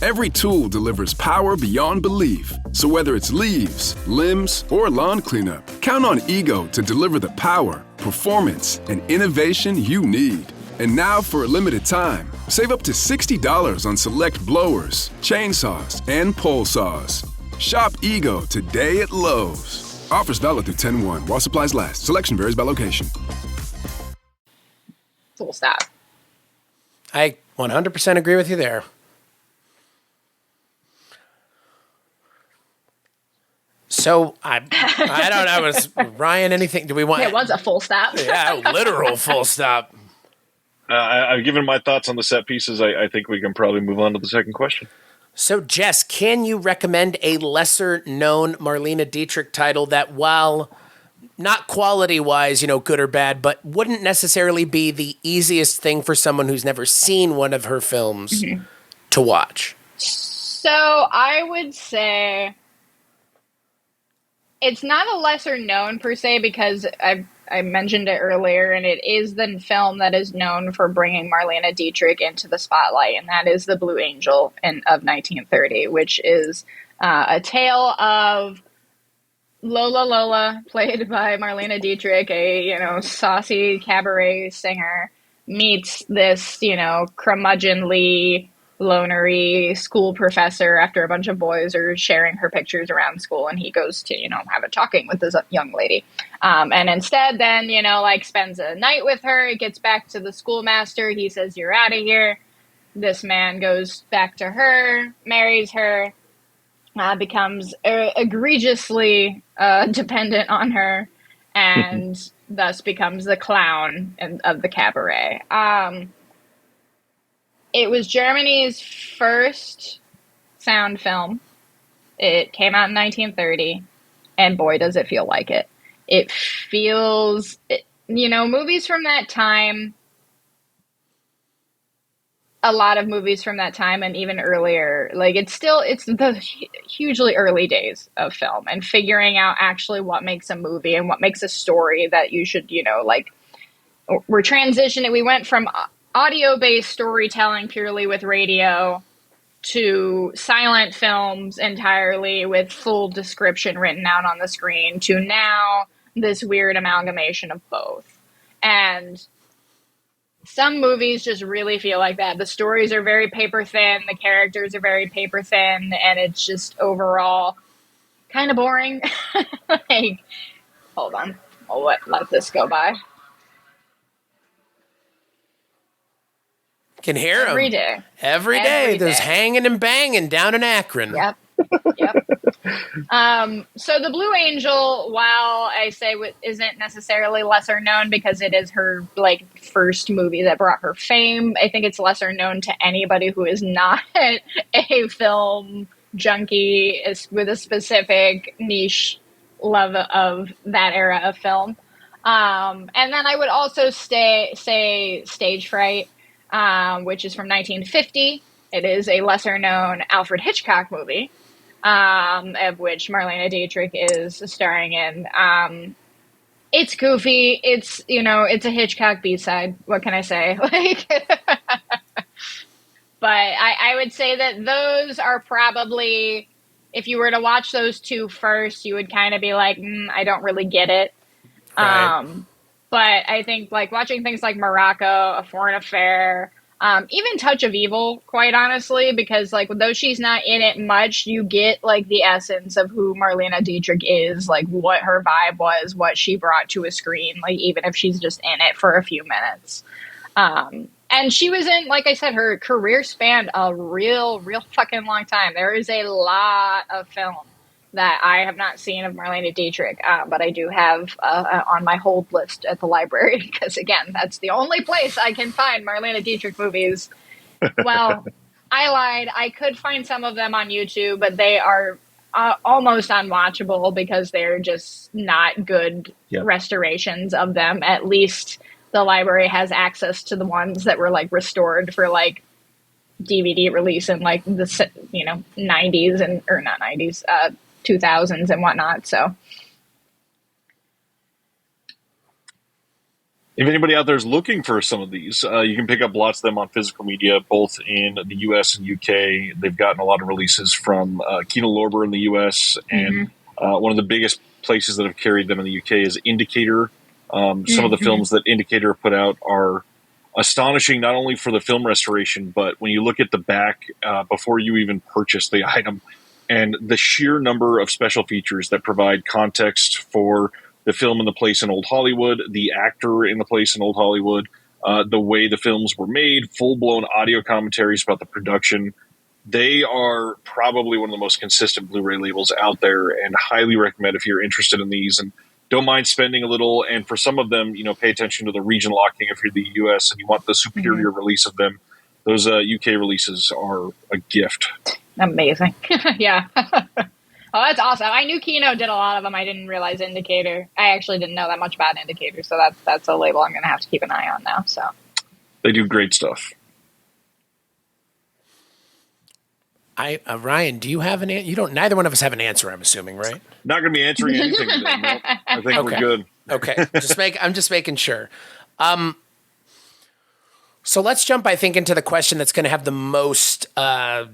Every tool delivers power beyond belief. So whether it's leaves, limbs, or lawn cleanup, count on Ego to deliver the power, performance, and innovation you need. And now for a limited time, save up to $60 on select blowers, chainsaws, and pole saws. Shop Ego today at Lowe's. Offers valid through 10/1 while supplies last. Selection varies by location. Full stop. I 100% agree with you there. So I don't know. Was Ryan anything? Do we want? It was a full stop. Yeah, literal full stop. I've given my thoughts on the set pieces. I think we can probably move on to the second question. So, Jess, can you recommend a lesser-known Marlene Dietrich title that, while not quality-wise, good or bad, but wouldn't necessarily be the easiest thing for someone who's never seen one of her films to watch? So I would say it's not a lesser known per se, because I mentioned it earlier, and it is the film that is known for bringing Marlene Dietrich into the spotlight, and that is The Blue Angel of 1930, which is a tale of Lola, played by Marlene Dietrich, a saucy cabaret singer, meets this, curmudgeonly, lonery school professor after a bunch of boys are sharing her pictures around school, and he goes to, have a talking with this young lady. And instead then, spends a night with her. He gets back to the schoolmaster. He says, "You're out of here." This man goes back to her, marries her, becomes egregiously dependent on her, and thus becomes the clown of the cabaret. It was Germany's first sound film. It came out in 1930, and boy, does it feel like it. It feels, movies from that time, a lot of movies from that time and even earlier, like it's the hugely early days of film and figuring out actually what makes a movie and what makes a story that you should, we're transitioning. We went from audio-based storytelling purely with radio to silent films entirely with full description written out on the screen to now this weird amalgamation of both. And some movies just really feel like that. The stories are very paper thin, the characters are very paper thin, and it's just overall kind of boring. Like, hold on. I'll let this go by. Can hear them. Every day. There's hanging and banging down in Akron. Yep. So The Blue Angel, while I say isn't necessarily lesser known because it is her first movie that brought her fame, I think it's lesser known to anybody who is not a film junkie with a specific niche love of that era of film. And then I would also say Stage Fright, which is from 1950. It is a lesser known Alfred Hitchcock movie, of which Marlene Dietrich is starring in. It's goofy. It's, it's a Hitchcock B-side. What can I say? But I would say that those are probably, if you were to watch those two first, you would kind of be like, I don't really get it. Right. But I think watching things like Morocco, A Foreign Affair, even Touch of Evil, quite honestly, because though she's not in it much, you get the essence of who Marlene Dietrich is, what her vibe was, what she brought to a screen, even if she's just in it for a few minutes. And she was in, like I said, her career spanned a real fucking long time. There is a lot of film that I have not seen of Marlene Dietrich, but I do have on my hold list at the library because, again, that's the only place I can find Marlene Dietrich movies. Well, I lied. I could find some of them on YouTube, but they are almost unwatchable because they're just not good restorations of them. At least the library has access to the ones that were restored for DVD release in the 90s or not 90s, 2000s and whatnot. So if anybody out there is looking for some of these, you can pick up lots of them on physical media, both in the US and UK. They've gotten a lot of releases from Kino Lorber in the US, and one of the biggest places that have carried them in the UK is Indicator. Some of the films that Indicator put out are astonishing, not only for the film restoration, but when you look at the back before you even purchase the item, and the sheer number of special features that provide context for the film and the place in Old Hollywood, the actor in the place in Old Hollywood, the way the films were made, full-blown audio commentaries about the production. They are probably one of the most consistent Blu-ray labels out there, and highly recommend if you're interested in these and don't mind spending a little. And for some of them, pay attention to the region locking if you're the US and you want the superior release of them. Those UK releases are a gift. Amazing. Yeah. Oh, that's awesome. I knew Kino did a lot of them. I didn't realize Indicator. I actually didn't know that much about Indicator, so that's a label I'm going to have to keep an eye on now. So they do great stuff. Ryan, do you have an answer? You don't. Neither one of us have an answer, I'm assuming, right? Not going to be answering anything today. No. I think we're good. Okay. I'm just making sure. So let's jump, I think, into the question that's going to have the most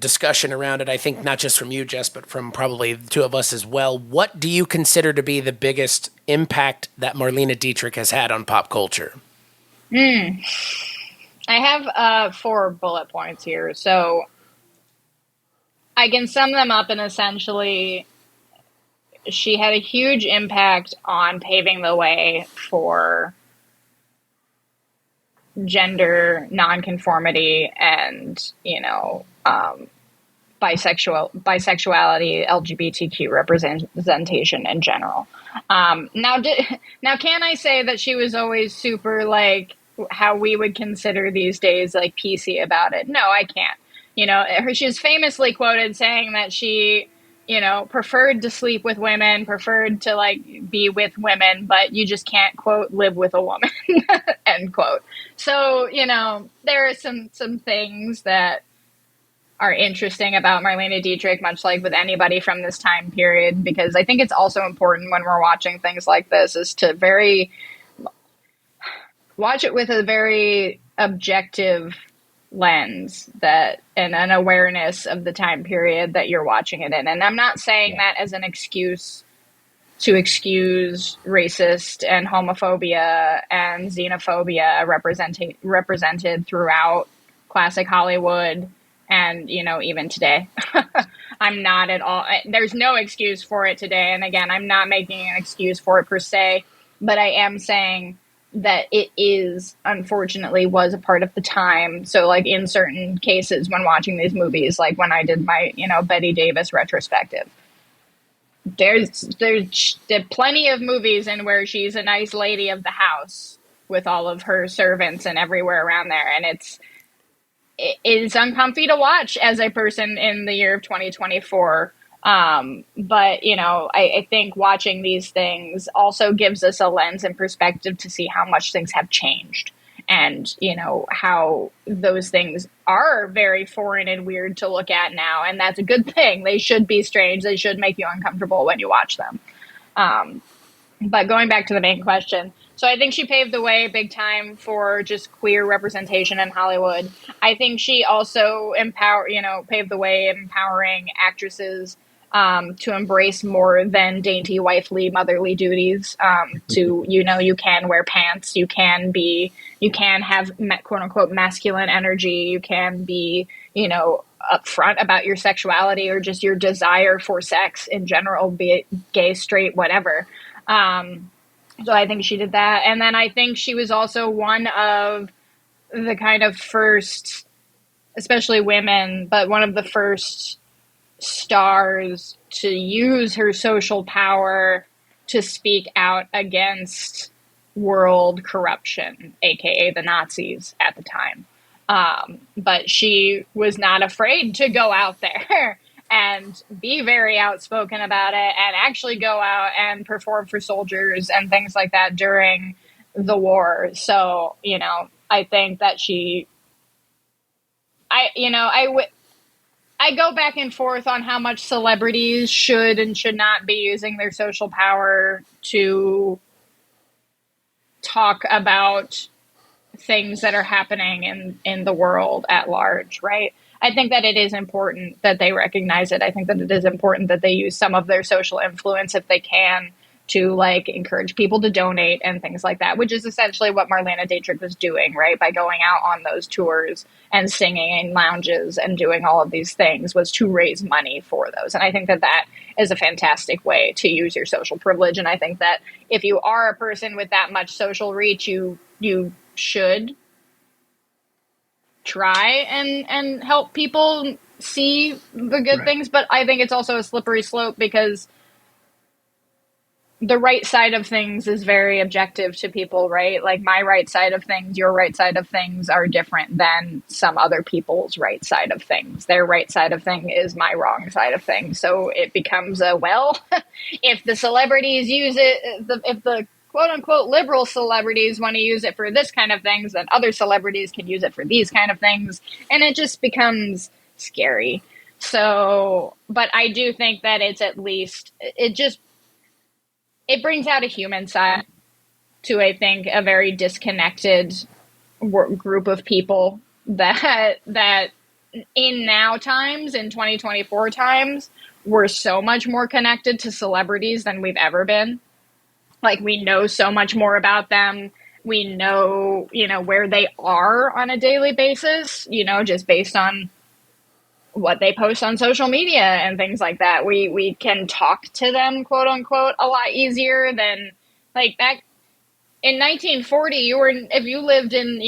discussion around it. I think not just from you, Jess, but from probably the two of us as well. What do you consider to be the biggest impact that Marlene Dietrich has had on pop culture? I have 4 bullet points here. So I can sum them up in essentially she had a huge impact on paving the way for gender nonconformity and, bisexuality, LGBTQ representation in general. Now, can I say that she was always super like how we would consider these days like PC about it? No, I can't. She's famously quoted saying that she, preferred to sleep with women, preferred to like be with women, but you just can't quote live with a woman, end quote. So, there are some things that are interesting about Marlene Dietrich, much like with anybody from this time period, because I think it's also important when we're watching things like this is to watch it with a very objective lens and an awareness of the time period that you're watching it in. And I'm not saying that as an excuse to excuse racist and homophobia and xenophobia represented throughout classic Hollywood and, even today. I'm not at all. There's no excuse for it today. And again, I'm not making an excuse for it per se, but I am saying that it is, unfortunately, was a part of the time. So like in certain cases when watching these movies, like when I did my, Betty Davis retrospective, there's plenty of movies in where she's a nice lady of the house with all of her servants and everywhere around there. And it is uncomfy to watch as a person in the year of 2024. But, I think watching these things also gives us a lens and perspective to see how much things have changed and, how those things are very foreign and weird to look at now. And that's a good thing. They should be strange. They should make you uncomfortable when you watch them. But going back to the main question, so I think she paved the way big time for just queer representation in Hollywood. I think she also paved the way empowering actresses to embrace more than dainty, wifely, motherly duties. You can wear pants, you can have quote unquote masculine energy, you can be, upfront about your sexuality or just your desire for sex in general, be it gay, straight, whatever. So I think she did that. And then I think she was also one of the kind of first, especially women, but one of the first stars to use her social power to speak out against world corruption, aka the Nazis at the time. But she was not afraid to go out there and be very outspoken about it and actually go out and perform for soldiers and things like that during the war. So, I think that I go back and forth on how much celebrities should and should not be using their social power to talk about things that are happening in the world at large, right? I think that it is important that they recognize it. I think that it is important that they use some of their social influence if they can to like encourage people to donate and things like that, which is essentially what Marlene Dietrich was doing, right? By going out on those tours and singing in lounges and doing all of these things was to raise money for those. And I think that that is a fantastic way to use your social privilege. And I think that if you are a person with that much social reach, you should try and help people see the good things. But I think it's also a slippery slope because the right side of things is very objective to people, right? Like my right side of things, your right side of things are different than some other people's right side of things. Their right side of thing is my wrong side of things. So it becomes if the celebrities use it, if the quote unquote liberal celebrities want to use it for this kind of things, then other celebrities can use it for these kind of things. And it just becomes scary. So, but I do think that it's at least, it brings out a human side to, I think, a very disconnected group of people that in now times, in 2024 times, we're so much more connected to celebrities than we've ever been. Like we know so much more about them We know, where they are on a daily basis, just based on what they post on social media and things like that. We can talk to them, quote unquote, a lot easier than like back in 1940. If you lived in,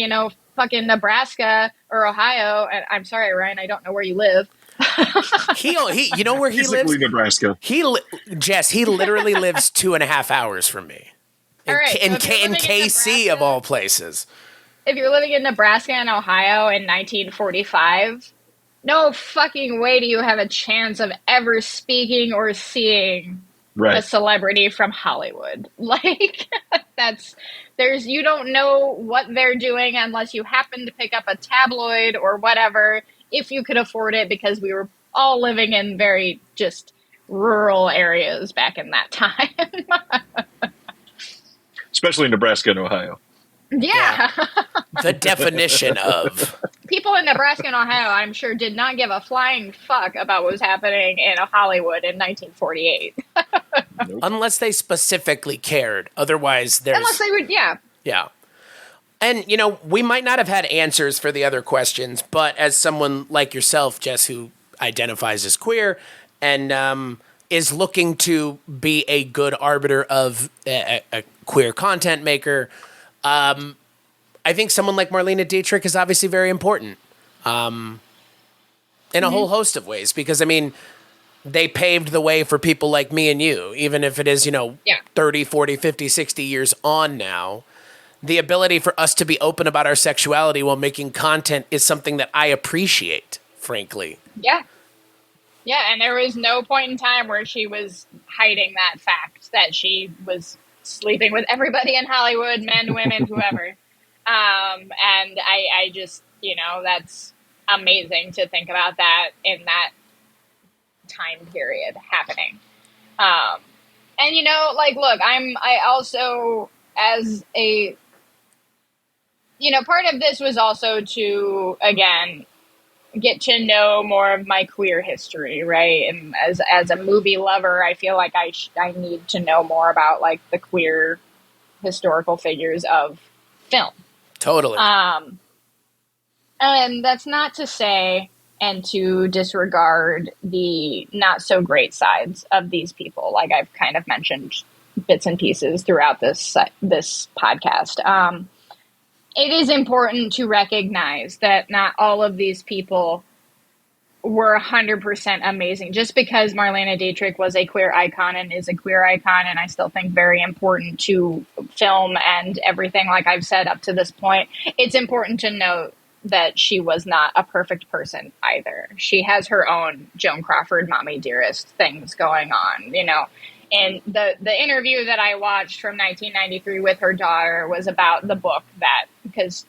fucking Nebraska or Ohio, and I'm sorry, Ryan, I don't know where you live. he you know where he lives? Nebraska. Jess, he literally lives 2.5 hours from me. All right, In KC of all places. If you're living in Nebraska and Ohio in 1945, no fucking way do you have a chance of ever speaking or seeing a celebrity from Hollywood. Like, you don't know what they're doing unless you happen to pick up a tabloid or whatever, if you could afford it, because we were all living in very just rural areas back in that time. Especially in Nebraska and Ohio. Yeah. The definition of. People in Nebraska and Ohio, I'm sure, did not give a flying fuck about what was happening in Hollywood in 1948. Nope. Unless they specifically cared. Otherwise, Unless they would, yeah. Yeah. And, we might not have had answers for the other questions, but as someone like yourself, Jess, who identifies as queer and is looking to be a good arbiter of a queer content maker, I think someone like Marlene Dietrich is obviously very important in a whole host of ways, because, they paved the way for people like me and you, even if it is, 30, 40, 50, 60 years on now. The ability for us to be open about our sexuality while making content is something that I appreciate, frankly. Yeah. Yeah, and there was no point in time where she was hiding that fact that she was sleeping with everybody in Hollywood, men, women, whoever. And I just, that's amazing to think about that in that time period happening. And, look, I also, as a, part of this was also to, again, get to know more of my queer history, right? And as a movie lover, I feel like I need to know more about, like, the queer historical figures of film. Totally. And that's not to say and to disregard the not so great sides of these people. Like I've kind of mentioned bits and pieces throughout this podcast. It is important to recognize that not all of these people were 100% amazing. Just because Marlene Dietrich was a queer icon and is a queer icon, and I still think very important to film and everything, like I've said up to this point, it's important to note that she was not a perfect person either. She has her own Joan Crawford, mommy dearest things going on, And the interview that I watched from 1993 with her daughter was about the book because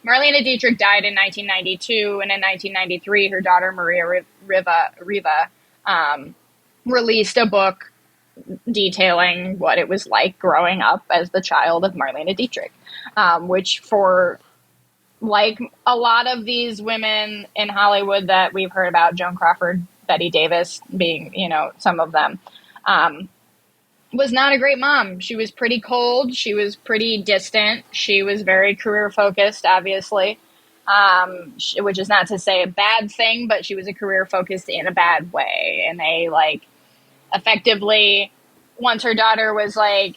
Marlene Dietrich died in 1992, and in 1993, her daughter Maria Riva released a book detailing what it was like growing up as the child of Marlene Dietrich, which for like a lot of these women in Hollywood that we've heard about, Joan Crawford, Bette Davis being, some of them, was not a great mom. She was pretty cold. She was pretty distant. She was very career focused, obviously, which is not to say a bad thing, but she was a career focused in a bad way. And they effectively, once her daughter was a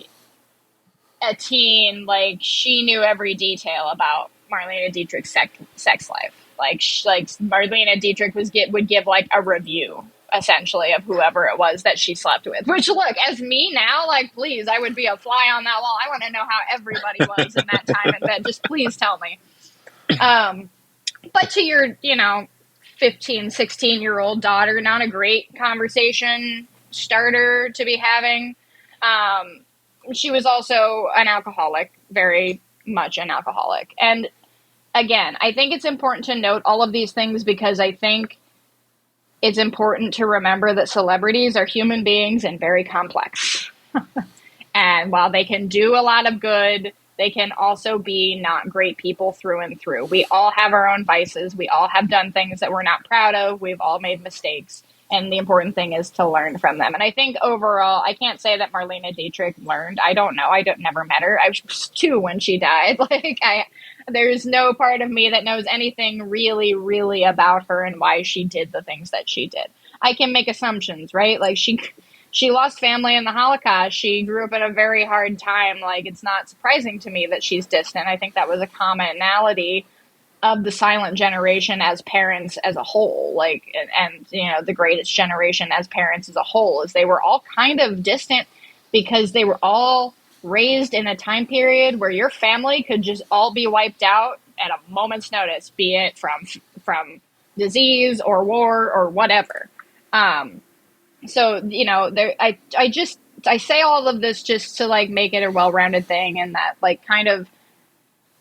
teen, she knew every detail about Marlene Dietrich's sex life. Marlene Dietrich would give a review, essentially, of whoever it was that she slept with. Which, look, as me now, please, I would be a fly on that wall. I want to know how everybody was in that time in bed. Just please tell me. But to your, 15, 16-year-old daughter, not a great conversation starter to be having. She was also an alcoholic, very much an alcoholic. And again, I think it's important to note all of these things because I think it's important to remember that celebrities are human beings and very complex. And while they can do a lot of good, they can also be not great people through and through. We all have our own vices. We all have done things that we're not proud of. We've all made mistakes. And the important thing is to learn from them. And I think overall, I can't say that Marlene Dietrich learned. I don't know. Never met her. I was 2 when she died. There's no part of me that knows anything really, really about her and why she did the things that she did. I can make assumptions, right? Like she lost family in the Holocaust. She grew up in a very hard time. Like, it's not surprising to me that she's distant. I think that was a commonality of the silent generation as parents as a whole, and the greatest generation as parents as a whole, is they were all kind of distant because they were all raised in a time period where your family could just all be wiped out at a moment's notice, be it from disease or war or whatever. So, I say all of this just to make it a well-rounded thing, and that kind of,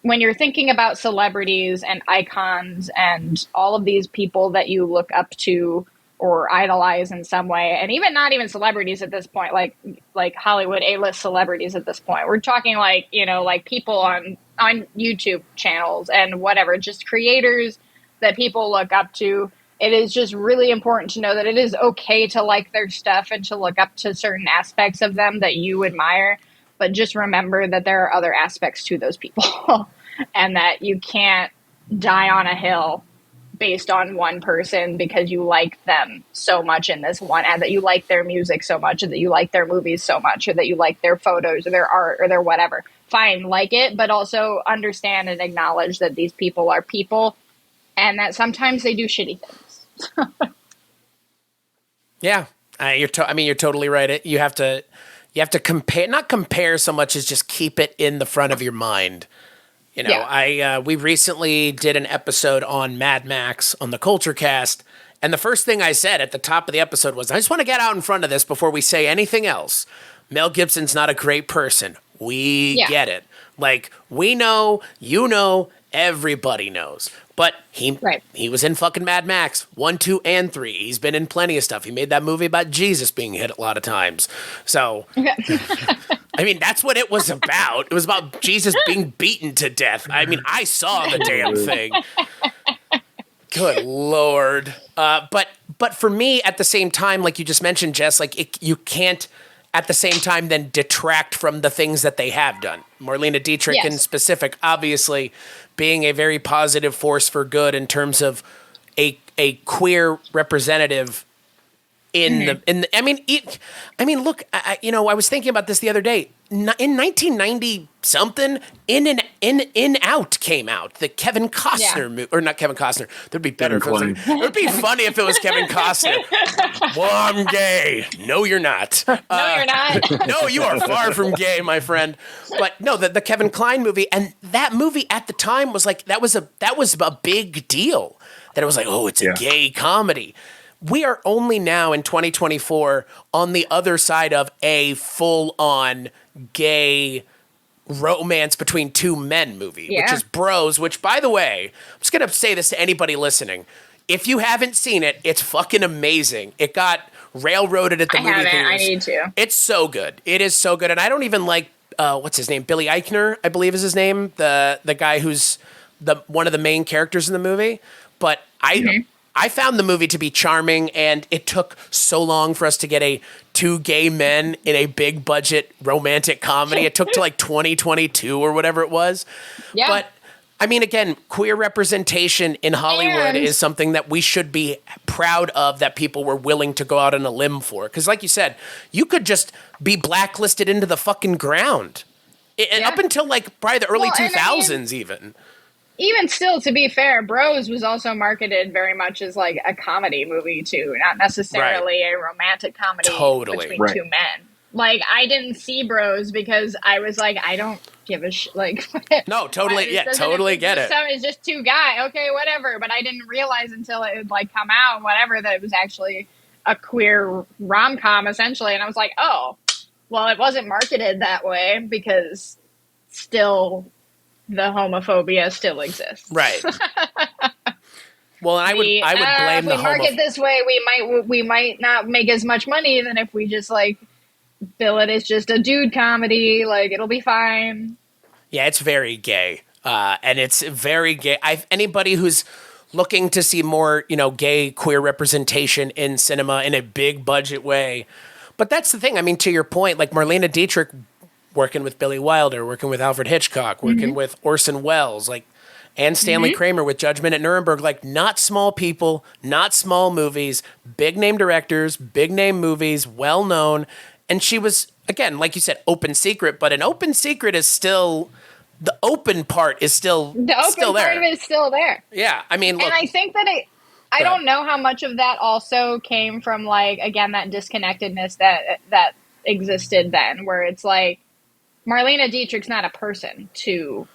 when you're thinking about celebrities and icons and all of these people that you look up to or idolize in some way, and even not even celebrities at this point, like Hollywood A-list celebrities at this point, we're talking people on YouTube channels and whatever, just creators that people look up to. It is just really important to know that it is okay to like their stuff and to look up to certain aspects of them that you admire. But just remember that there are other aspects to those people and that you can't die on a hill based on one person because you like them so much in this one, and that you like their music so much, or that you like their movies so much, or that you like their photos or their art or their whatever. Fine, like it, but also understand and acknowledge that these people are people and that sometimes they do shitty things. Yeah. You're totally right. You have to compare, not compare so much as just keep it in the front of your mind. We recently did an episode on Mad Max on the Culture Cast, and the first thing I said at the top of the episode was, I just want to get out in front of this before we say anything else. Mel Gibson's not a great person. We get it. We know, everybody knows. But he was in fucking Mad Max 1, 2, and 3. He's been in plenty of stuff. He made that movie about Jesus being hit a lot of times. So, that's what it was about. It was about Jesus being beaten to death. I saw the damn thing. Good Lord. But for me, at the same time, like you just mentioned, Jess, you can't at the same time then detract from the things that they have done. Marlene Dietrich in specific, obviously being a very positive force for good in terms of a queer representative look, I was thinking about this the other day. In 1990 something, In Out came out. The Kevin Costner movie, or not Kevin Costner. That'd be better. It would be funny if it was Kevin Costner. Well, I'm gay. No, you're not. No, you're not. No, you are far from gay, my friend. But no, the Kevin Kline movie, and that movie at the time was that was a big deal. That it was it's a gay comedy. We are only now in 2024 on the other side of a full-on gay romance between two men movie, which is Bros, which, by the way, I'm just going to say this to anybody listening. If you haven't seen it, it's fucking amazing. It got railroaded at the movie theaters. I need to. It's so good. It is so good. And I don't even like, what's his name? Billy Eichner, I believe is his name. The guy who's one of the main characters in the movie. But I found the movie to be charming, and it took so long for us to get two gay men in a big budget romantic comedy. It took to 2022 or whatever it was. Yeah. But again, queer representation in Hollywood is something that we should be proud of, that people were willing to go out on a limb for. Because like you said, you could just be blacklisted into the fucking ground. Up until probably the early 2000s even. Even still, to be fair, Bros was also marketed very much as a comedy movie too, not necessarily a romantic comedy between two men. I didn't see Bros because I was I don't give a shit. No, totally, totally get it. It's just two guys, okay, whatever. But I didn't realize until it would come out, whatever, that it was actually a queer rom-com essentially, and I was oh, well, it wasn't marketed that way because still. The homophobia still exists. Right. Well, I would blame if we market this way, we might not make as much money than if we just bill it as just a dude comedy. It'll be fine. Yeah, it's very gay. And it's very gay. Anybody who's looking to see more, gay queer representation in cinema in a big budget way. But that's the thing. I mean, to your point, like Marlene Dietrich working with Billy Wilder, working with Alfred Hitchcock, working with Orson Welles, like, and Stanley Kramer with Judgment at Nuremberg, like not small people, not small movies, big name directors, big name movies, well known. And she was, again, like you said, open secret, but an open secret is still, the open part is still the open still there. part of it is still there. Yeah, I mean, look, and I think that I don't know how much of that also came from, like, again, that disconnectedness that existed then, where it's like Marlene Dietrich's not a person to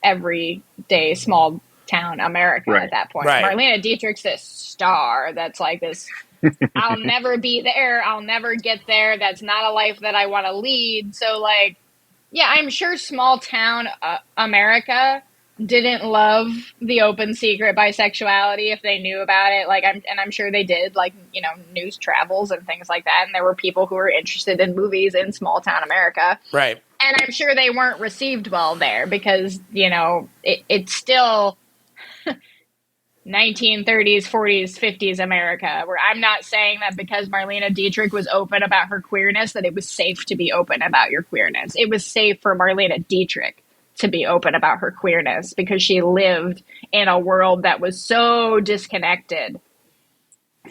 everyday small town America at that point. Right. Marlene Dietrich's this star that's like this, I'll never be there, I'll never get there, that's not a life that I want to lead. So, like, yeah, I'm sure small town America didn't love the open secret bisexuality if they knew about it. Like, I'm sure they did, like, news travels and things like that. And there were people who were interested in movies in small town America. right. And I'm sure they weren't received well there because, it's still 1930s, 40s, 50s America, where I'm not saying that because Marlene Dietrich was open about her queerness that it was safe to be open about your queerness. It was safe for Marlene Dietrich to be open about her queerness because she lived in a world that was so disconnected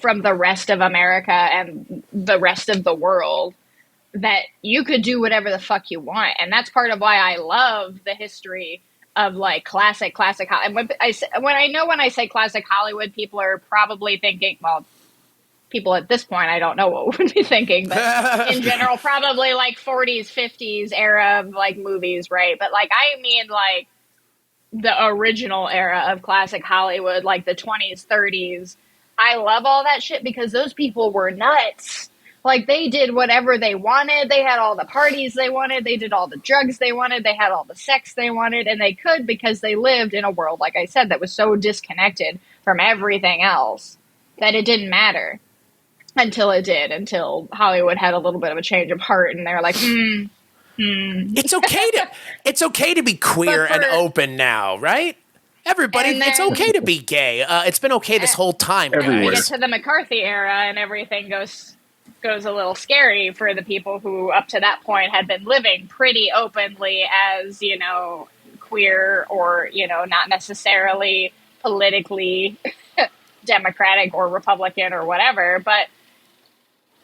from the rest of America and the rest of the world that you could do whatever the fuck you want. And that's part of why I love the history of, like, classic and when I say classic Hollywood, people are probably thinking, well, people at this point, I don't know what would be thinking, but in general, probably like 40s, 50s era of, like, movies, right? But, like, I mean, like, the original era of classic Hollywood, like the 20s, 30s. I love all that shit because those people were nuts. Like, they did whatever they wanted. They had all the parties they wanted. They did all the drugs they wanted. They had all the sex they wanted. And they could because they lived in a world, like I said, that was so disconnected from everything else that it didn't matter until it did, until Hollywood had a little bit of a change of heart. And they were like, It's okay to be queer and open now, right? Everybody, it's okay to be gay. It's been okay this whole time. Everywhere. We get to the McCarthy era and everything goes a little scary for the people who up to that point had been living pretty openly as, queer or, not necessarily politically Democratic or Republican or whatever. But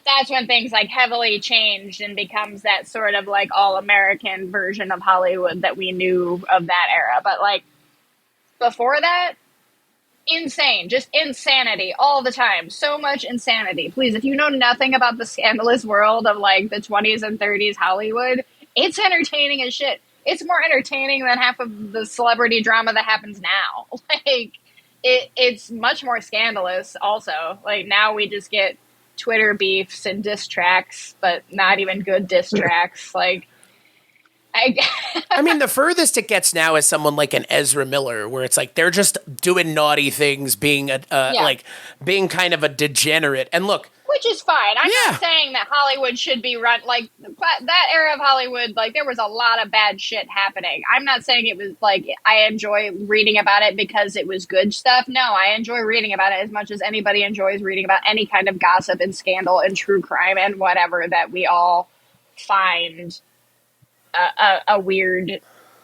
that's when things, like, heavily changed and becomes that sort of, like, all-American version of Hollywood that we knew of that era. But, like, before that, insane, just insanity all the time. So much insanity. Please, if you know nothing about the scandalous world of, like, the 20s and 30s Hollywood, it's entertaining as shit. It's more entertaining than half of the celebrity drama that happens now. Like, it's much more scandalous also. Like, now we just get Twitter beefs and diss tracks, but not even good diss tracks. Like, I mean, the furthest it gets now is someone like an Ezra Miller, where it's like they're just doing naughty things, being like being kind of a degenerate. And look, which is fine. I'm not saying that Hollywood should be run like that era of Hollywood. Like, there was a lot of bad shit happening. I'm not saying it was like I enjoy reading about it because it was good stuff. No, I enjoy reading about it as much as anybody enjoys reading about any kind of gossip and scandal and true crime and whatever that we all find a weird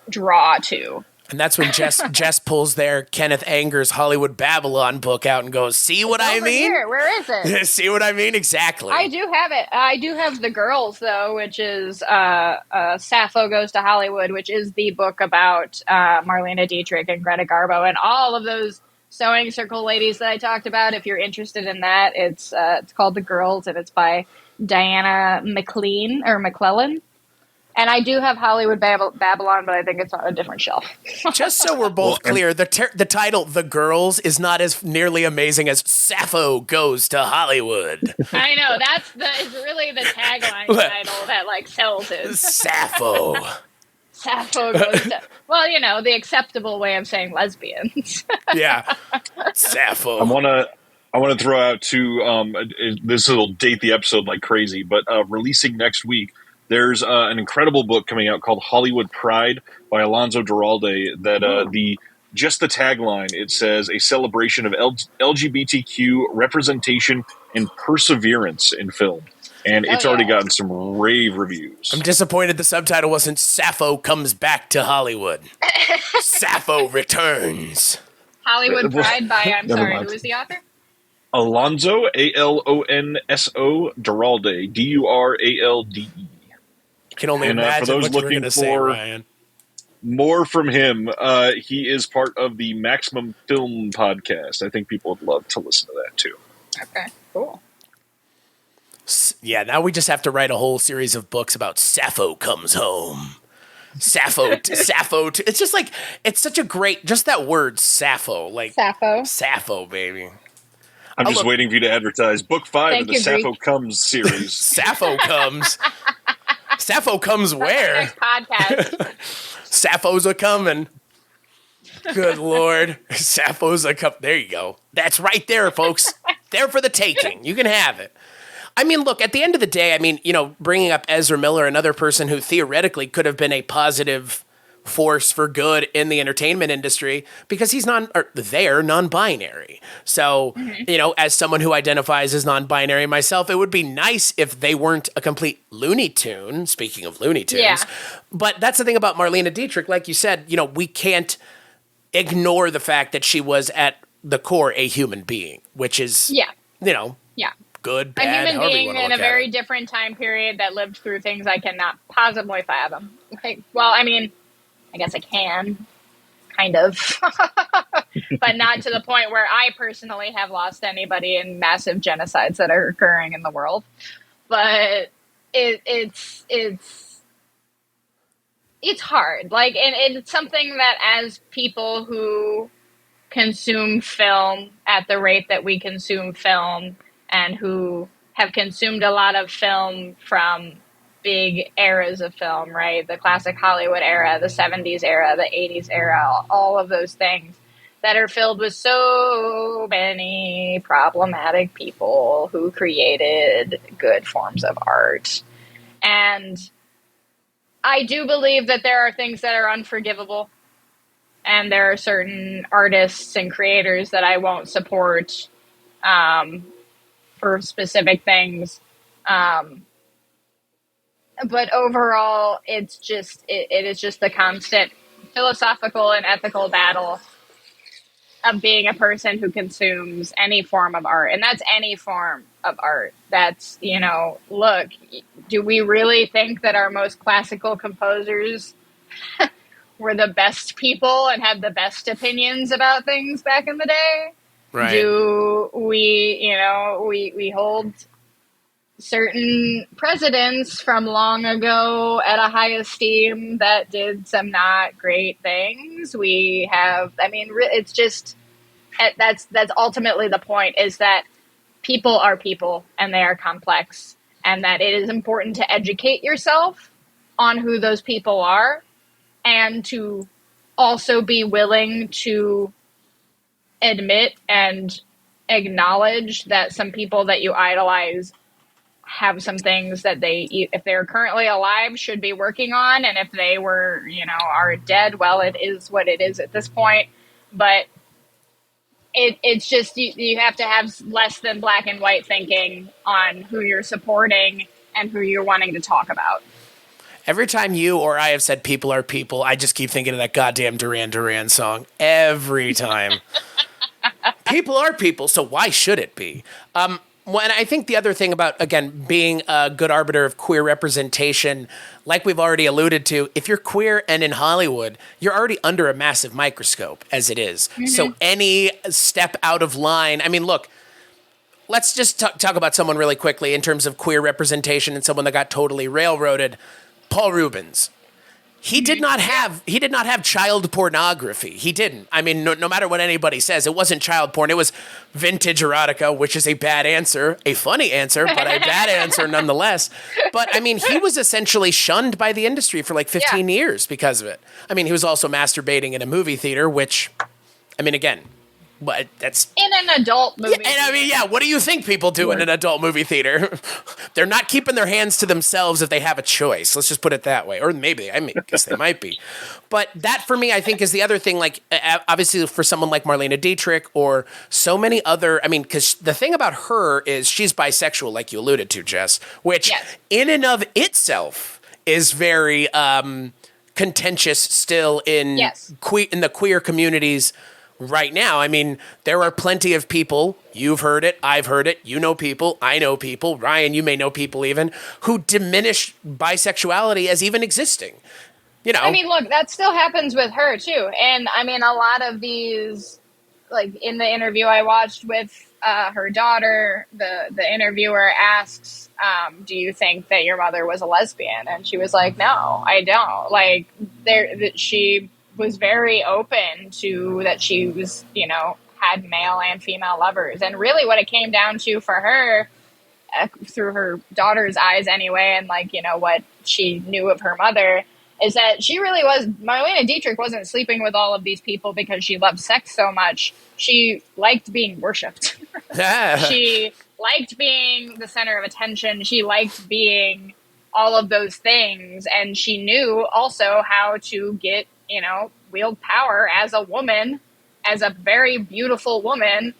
draw to. And that's when Jess pulls their Kenneth Anger's Hollywood Babylon book out and goes, see what I mean? Here. Where is it? See what I mean? Exactly. I do have it. I do have The Girls, though, which is Sappho Goes to Hollywood, which is the book about Marlene Dietrich and Greta Garbo and all of those sewing circle ladies that I talked about. If you're interested in that, it's called The Girls, and it's by Diana McClellan. And I do have Hollywood Babylon, but I think it's on a different shelf. Just so we're both clear, the title "The Girls" is not as nearly amazing as "Sappho Goes to Hollywood." I know it's really the tagline title that, like, sells it. Sappho. Sappho goes to, well, the acceptable way of saying lesbians. Yeah, Sappho. I want to throw out too. This will date the episode like crazy, but releasing next week. There's an incredible book coming out called Hollywood Pride by Alonso Duralde that just the tagline, it says a celebration of LGBTQ representation and perseverance in film. And it's already gotten some rave reviews. I'm disappointed the subtitle wasn't Sappho Comes Back to Hollywood. Sappho Returns. Hollywood Pride by, I'm sorry, mind. who is the author? Alonso, Alonso, Duralde, Duralde. You can only imagine for those what you were looking going to say, Ryan. More from him, he is part of the Maximum Film podcast. I think people would love to listen to that too. Okay, cool. Yeah, now we just have to write a whole series of books about Sappho Comes Home. Sappho. It's just like, it's such a great, just that word, Sappho. Like Sappho, baby. I'm just waiting for you to advertise book 5 of the Sappho Comes series. Sappho Comes. Sappho Comes where? Next podcast. Sappho's a coming. Good Lord. Sappho's a coming. There you go. That's right there, folks. There for the taking. You can have it. I mean, look, at the end of the day, I mean, you know, bringing up Ezra Miller, another person who theoretically could have been a positive force for good in the entertainment industry because he's non-binary. So, you know, as someone who identifies as non-binary myself, it would be nice if they weren't a complete Looney Tune, speaking of Looney Tunes. Yeah. But that's the thing about Marlene Dietrich. Like you said, you know, we can't ignore the fact that she was at the core a human being, which is, you know, good, bad, a human being in a very different time period that lived through things I cannot possibly fathom. Like, well, I mean, I guess I can, kind of, but not to the point where I personally have lost anybody in massive genocides that are occurring in the world. But it's hard. Like, and it's something that as people who consume film at the rate that we consume film, and who have consumed a lot of film from big eras of film, right? The classic Hollywood era, the 70s era, the 80s era, all of those things that are filled with so many problematic people who created good forms of art. And I do believe that there are things that are unforgivable. And there are certain artists and creators that I won't support for specific things. But overall, it is just the constant philosophical and ethical battle of being a person who consumes any form of art. And that's any form of art. That's, you know, look, do we really think that our most classical composers were the best people and had the best opinions about things back in the day? Right. Do we, you know, we hold certain presidents from long ago at a high esteem that did some not great things. We have, I mean, it's just, that's ultimately the point, is that people are people and they are complex, and that it is important to educate yourself on who those people are, and to also be willing to admit and acknowledge that some people that you idolize have some things that they, if they're currently alive, should be working on. And if they were, you know, are dead, well, it is what it is at this point. But it's just, you have to have less than black and white thinking on who you're supporting and who you're wanting to talk about. Every time you or I have said people are people, I just keep thinking of that goddamn Duran Duran song. Every time. People are people, so why should it be? Well, and I think the other thing about, again, being a good arbiter of queer representation, like we've already alluded to, if you're queer and in Hollywood, you're already under a massive microscope as it is. Mm-hmm. So any step out of line, I mean, look, let's just talk about someone really quickly in terms of queer representation and someone that got totally railroaded. Paul Rubens. He did not have child pornography. He didn't. I mean, no matter what anybody says, it wasn't child porn. It was vintage erotica, which is a bad answer, a funny answer, but a bad answer nonetheless. But I mean, he was essentially shunned by the industry for like 15 years because of it. I mean, he was also masturbating in a movie theater, which, I mean, again, But that's in an adult movie. and I mean, yeah, what do you think people do in an adult movie theater? They're not keeping their hands to themselves if they have a choice. Let's just put it that way. Or maybe, guess they might be. But that, for me, I think is the other thing, like, obviously for someone like Marlene Dietrich or so many other, I mean, because the thing about her is she's bisexual, like you alluded to, Jess, which in and of itself is very contentious still in in the queer communities right now. I mean, there are plenty of people, you've heard it, I've heard it, you know people, I know people, Ryan, you may know people even, who diminish bisexuality as even existing. You know, I mean, look, that still happens with her too. And I mean, a lot of these, like in the interview I watched with her daughter, the interviewer asks, do you think that your mother was a lesbian? And she was like, no, I don't. Like, she was very open to that she was, you know, had male and female lovers. And really what it came down to for her, through her daughter's eyes anyway, and like, you know, what she knew of her mother, is that she really was, Marlene Dietrich wasn't sleeping with all of these people because she loved sex so much. She liked being worshipped. She liked being the center of attention. She liked being all of those things. And she knew also how to get, you know, wield power as a woman, as a very beautiful woman,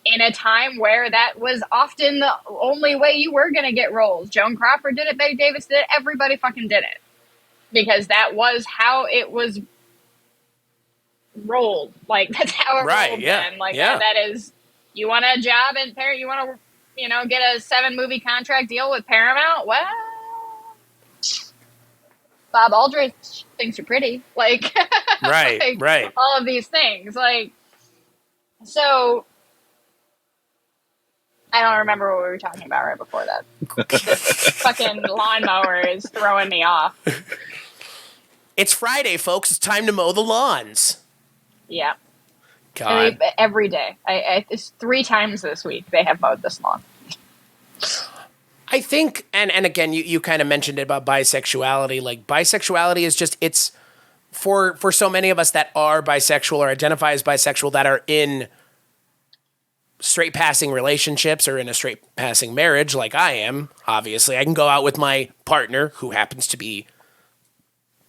in a time where that was often the only way you were going to get roles. Joan Crawford did it, Betty Davis did it, everybody fucking did it. Because that was how it was rolled. Like, that's how it rolled then. Like, that is, you want a job in Paramount, you want to, you know, get a 7-movie contract deal with Paramount? Well, Bob Aldrich thinks you're pretty. Like, right. All of these things. Like, so, I don't remember what we were talking about right before that. Fucking lawnmower is throwing me off. It's Friday, folks. It's time to mow the lawns. Yeah. God. Every day. It's 3 times this week they have mowed this lawn. I think, and again, you kind of mentioned it about bisexuality. Like, bisexuality is just, it's for so many of us that are bisexual or identify as bisexual, that are in straight passing relationships or in a straight passing marriage, like I am. Obviously, I can go out with my partner, who happens to be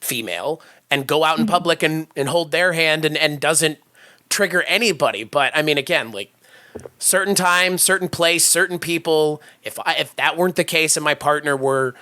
female, and go out in public and hold their hand and doesn't trigger anybody. But I mean, again, like, certain time, certain place, certain people, if that weren't the case and my partner were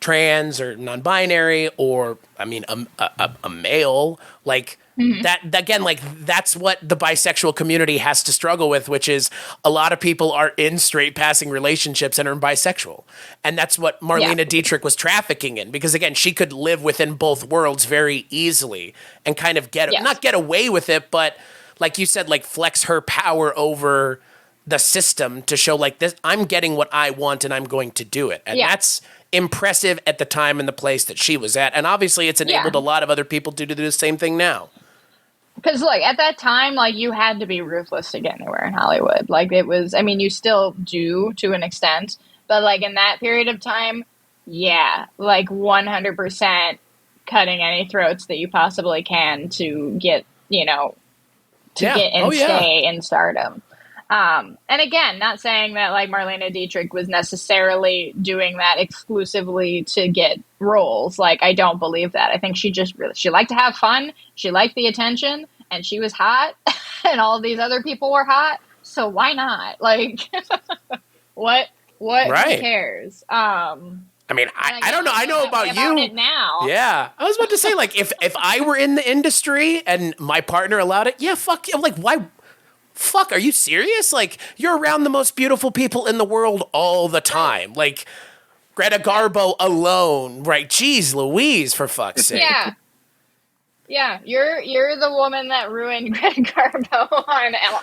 trans or non-binary, or I mean a male, like that, again, like, that's what the bisexual community has to struggle with, which is a lot of people are in straight passing relationships and are bisexual. And that's what Marlene Dietrich was trafficking in, because again, she could live within both worlds very easily and kind of not get away with it, but like you said, like, flex her power over the system to show, like, this, I'm getting what I want and I'm going to do it. And that's impressive at the time and the place that she was at. And obviously it's enabled a lot of other people to do the same thing now. Because, like, at that time, like, you had to be ruthless to get anywhere in Hollywood. Like, it was, I mean, you still do to an extent, but, like, in that period of time, like, 100% cutting any throats that you possibly can to get, you know, get and stay in stardom. And again, not saying that, like, Marlene Dietrich was necessarily doing that exclusively to get roles. Like, I don't believe that. I think she just she liked to have fun. She liked the attention, and she was hot, and all of these other people were hot. So why not? Like, what who cares? I mean, I don't know. I know about you it now. Yeah. I was about to say, like, if I were in the industry and my partner allowed it, fuck. I'm like, why? Fuck, are you serious? Like, you're around the most beautiful people in the world all the time. Like, Greta Garbo alone, right? Jeez Louise, for fuck's sake. Yeah, you're the woman that ruined Greta Garbo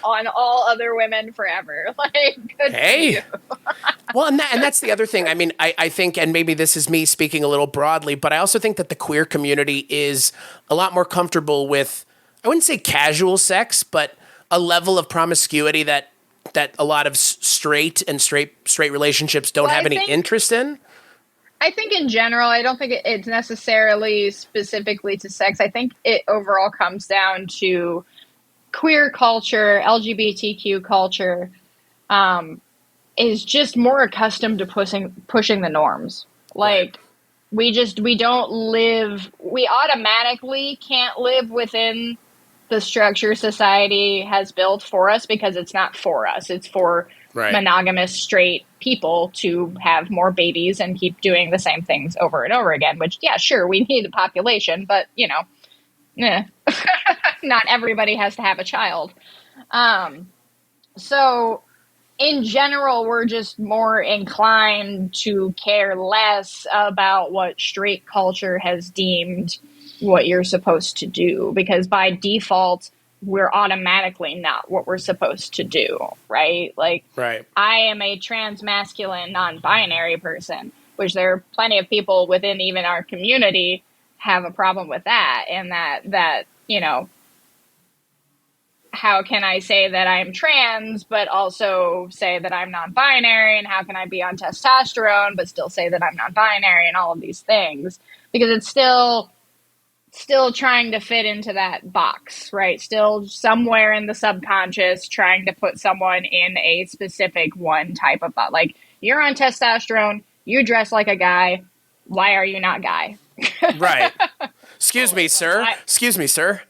on all other women forever. Like, good for you. Well, and that's the other thing. I mean, I think, and maybe this is me speaking a little broadly, but I also think that the queer community is a lot more comfortable with, I wouldn't say casual sex, but a level of promiscuity that a lot of straight relationships don't have any interest in. I think in general, I don't think it's necessarily specifically to sex. I think it overall comes down to queer culture, LGBTQ culture, is just more accustomed to pushing the norms. Like, right. we don't live, we automatically can't live within the structure society has built for us because it's not for us. It's for right. monogamous straight people to have more babies and keep doing the same things over and over again, which, yeah, sure, we need a population, but, you know, not everybody has to have a child. So in general, we're just more inclined to care less about what straight culture has deemed what you're supposed to do, because by default, we're automatically not what we're supposed to do, right? Like, right. I am a transmasculine, non-binary person, which there are plenty of people within even our community have a problem with that, and that, you know, how can I say that I'm trans, but also say that I'm non-binary? And how can I be on testosterone, but still say that I'm non-binary, and all of these things? Because it's still trying to fit into that box, right? Still somewhere in the subconscious trying to put someone in a specific one type of thought. Like, you're on testosterone, you dress like a guy, why are you not guy? Right. Excuse me, sir. Excuse me, sir.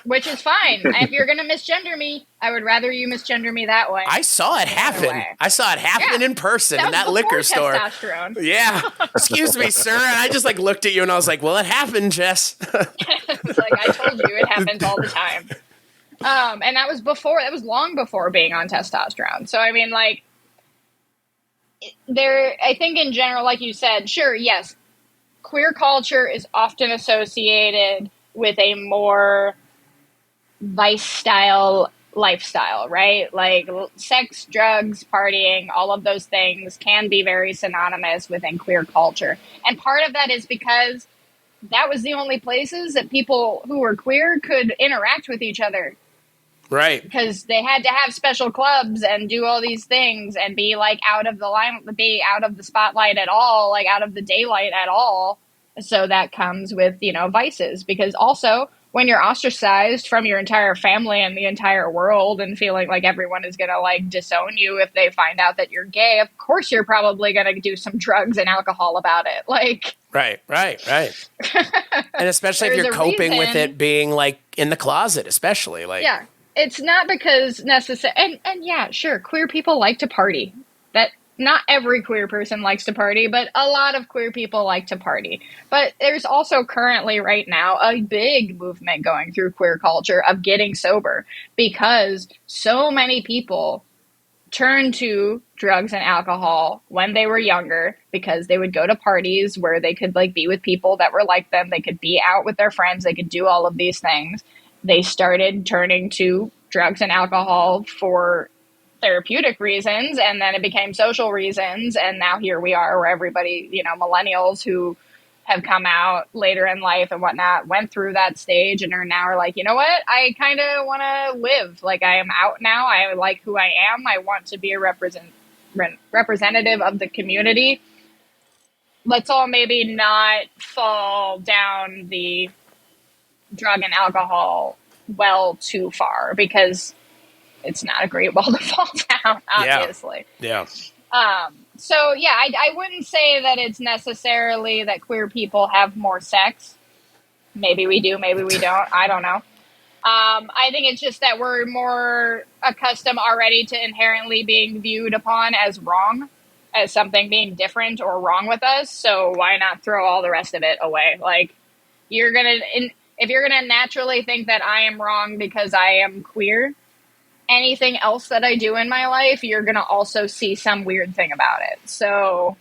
Which is fine. If you're going to misgender me, I would rather you misgender me that way. I saw it happen. I saw it happen in person in that liquor store. Testosterone. Yeah. Excuse me, sir. And I just like looked at you and I was like, well, it happened, Jess. It's like, I told you, it happens all the time. And that was long before being on testosterone. So, I mean, like, I think in general, like you said, sure, yes, queer culture is often associated with a more vice style lifestyle, right? Like sex, drugs, partying, all of those things can be very synonymous within queer culture. And part of that is because that was the only places that people who were queer could interact with each other. Right. Because they had to have special clubs and do all these things and be like out of the spotlight at all, like out of the daylight at all. So that comes with, you know, vices, because also when you're ostracized from your entire family and the entire world and feeling like everyone is going to like disown you if they find out that you're gay, of course you're probably going to do some drugs and alcohol about it. Like, right. And especially if you're coping with it being like in the closet, especially like, yeah, it's not because necessary. And yeah, sure, queer people like to party. That not every queer person likes to party, but a lot of queer people like to party. But there's also currently right now a big movement going through queer culture of getting sober, because so many people turned to drugs and alcohol when they were younger because they would go to parties where they could like be with people that were like them. They could be out with their friends. They could do all of these things. They started turning to drugs and alcohol for therapeutic reasons, and then it became social reasons, and now here we are where everybody, you know, millennials who have come out later in life and whatnot went through that stage and are now like, you know what, I kind of want to live like I am out now. I like who I am. I want to be a representative of the community. Let's all maybe not fall down the drug and alcohol well too far, because it's not a great well to fall down, obviously. Yeah. So, yeah, I wouldn't say that it's necessarily that queer people have more sex. Maybe we do, maybe we don't. I don't know. I think it's just that we're more accustomed already to inherently being viewed upon as wrong, as something being different or wrong with us. So why not throw all the rest of it away? Like, if you're going to naturally think that I am wrong because I am queer, anything else that I do in my life, you're going to also see some weird thing about it. So,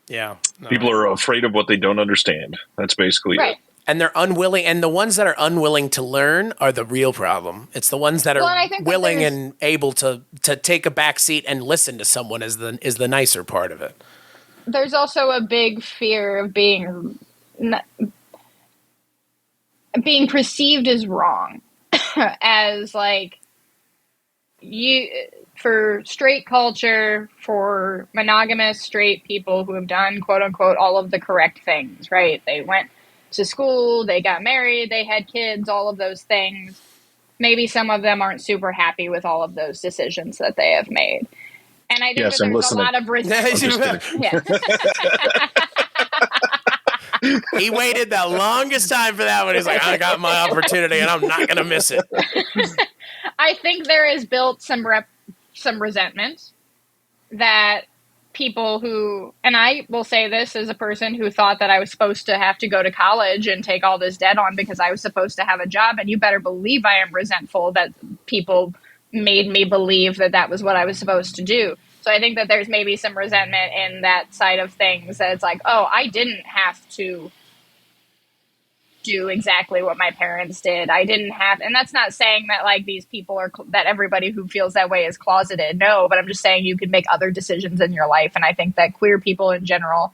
yeah. No. People are afraid of what they don't understand. That's basically it. And they're unwilling, and the ones that are unwilling to learn are the real problem. It's the ones that are willing and able to take a back seat and listen to someone is the nicer part of it. There's also a big fear of being perceived as wrong, as like for straight culture, for monogamous straight people who have done quote unquote all of the correct things, right? to school, they got married, they had kids, all of those things. Maybe some of them aren't super happy with all of those decisions that they have made. And I think Yes, that I'm there's listening. a lot of resentment. Yeah. He waited the longest time for that one. He's like, I got my opportunity and I'm not going to miss it. I think there is built some resentment that people who, and I will say this as a person who thought that I was supposed to have to go to college and take all this debt on because I was supposed to have a job, and you better believe I am resentful that people made me believe that that was what I was supposed to do. So I think that there's maybe some resentment in that side of things, that it's like, oh, I didn't have to do exactly what my parents did. I didn't have, and that's not saying that like these people are, that everybody who feels that way is closeted. No, but I'm just saying you can make other decisions in your life. And I think that queer people in general,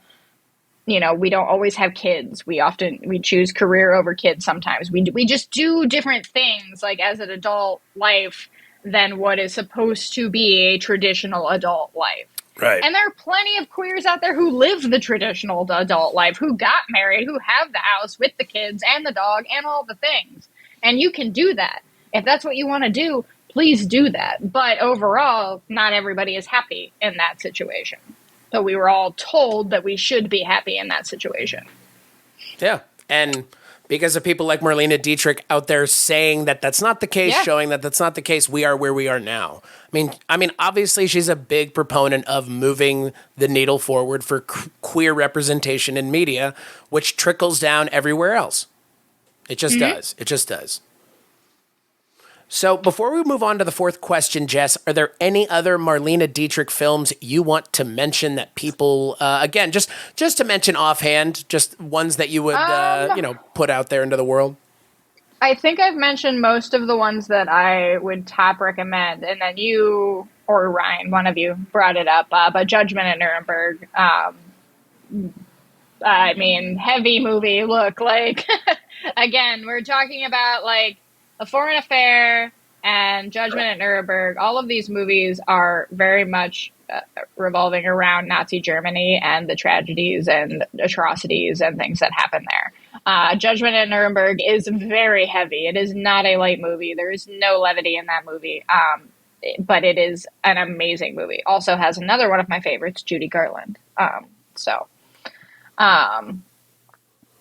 you know, we don't always have kids. We choose career over kids. Sometimes we just do different things like as an adult life than what is supposed to be a traditional adult life. Right. And there are plenty of queers out there who live the traditional adult life, who got married, who have the house with the kids and the dog and all the things. And you can do that. If that's what you want to do, please do that. But overall, not everybody is happy in that situation. But we were all told that we should be happy in that situation. Yeah. And because of people like Marlene Dietrich out there saying that that's not the case, showing that that's not the case, we are where we are now. I mean, obviously she's a big proponent of moving the needle forward for queer representation in media, which trickles down everywhere else. It just does. It just does. So before we move on to the fourth question, Jess, are there any other Marlene Dietrich films you want to mention that people, again, just to mention offhand, just ones that you would, put out there into the world? I think I've mentioned most of the ones that I would top recommend, and then you or Ryan, one of you, brought it up. But Judgment at Nuremberg, I mean, heavy movie. Look, like, again, we're talking about like A Foreign Affair and Judgment at Nuremberg. All of these movies are very much revolving around Nazi Germany and the tragedies and atrocities and things that happen there. Judgment at Nuremberg is very heavy. It is not a light movie. There is no levity in that movie. But it is an amazing movie. Also has another one of my favorites, Judy Garland.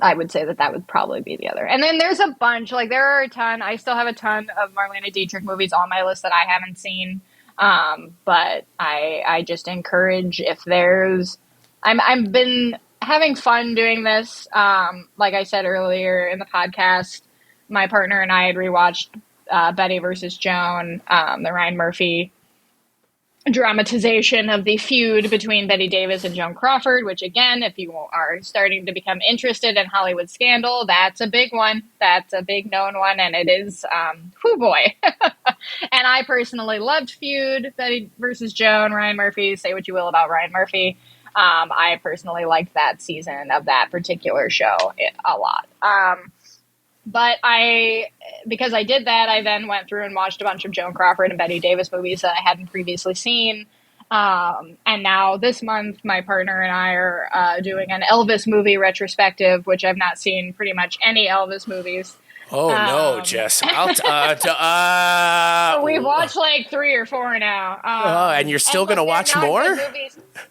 I would say that would probably be the other. And then there's a bunch, like there are a ton. I still have a ton of Marlene Dietrich movies on my list that I haven't seen. But I just encourage, if there's, I've been having fun doing this. Like I said earlier in the podcast, my partner and I had rewatched Betty versus Joan, the Ryan Murphy dramatization of the feud between Betty Davis and Joan Crawford, which again, if you are starting to become interested in Hollywood scandal, that's a big one. That's a big known one. And it is, whoo boy. And I personally loved Feud, Betty versus Joan, Ryan Murphy. Say what you will about Ryan Murphy. I personally liked that season of that particular show a lot. But because I did that, I then went through and watched a bunch of Joan Crawford and Betty Davis movies that I hadn't previously seen. And now this month, my partner and I are doing an Elvis movie retrospective, which I've not seen pretty much any Elvis movies. Oh, no, Jess. We've watched like 3 or 4 now. And you're still going to watch more?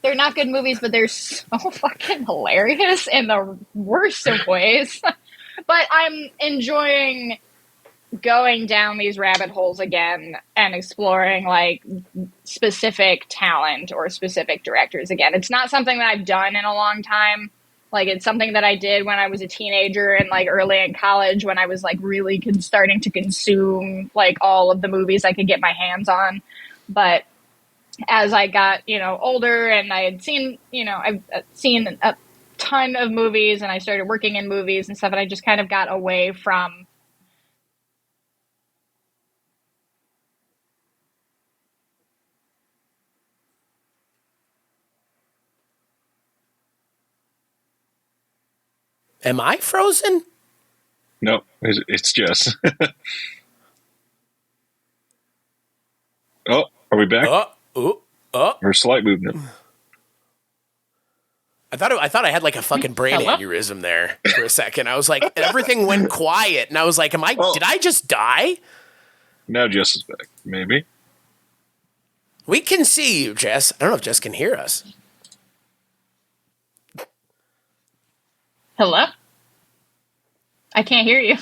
They're not good movies, but they're so fucking hilarious in the worst of ways. But I'm enjoying going down these rabbit holes again and exploring like specific talent or specific directors again. It's not something that I've done in a long time. Like it's something that I did when I was a teenager and like early in college when I was like really starting to consume like all of the movies I could get my hands on. But as I got, older and I had seen, I've seen a ton of movies and I started working in movies and stuff, and I just kind of got away from Am I frozen? No, it's Jess. Oh, are we back? Oh. Or slight movement. I thought I had like a fucking brain Hello? aneurysm there for a second. I was like, everything went quiet, and I was like, did I just die? Now Jess is back. Maybe. We can see you, Jess. I don't know if Jess can hear us. Hello? I can't hear you.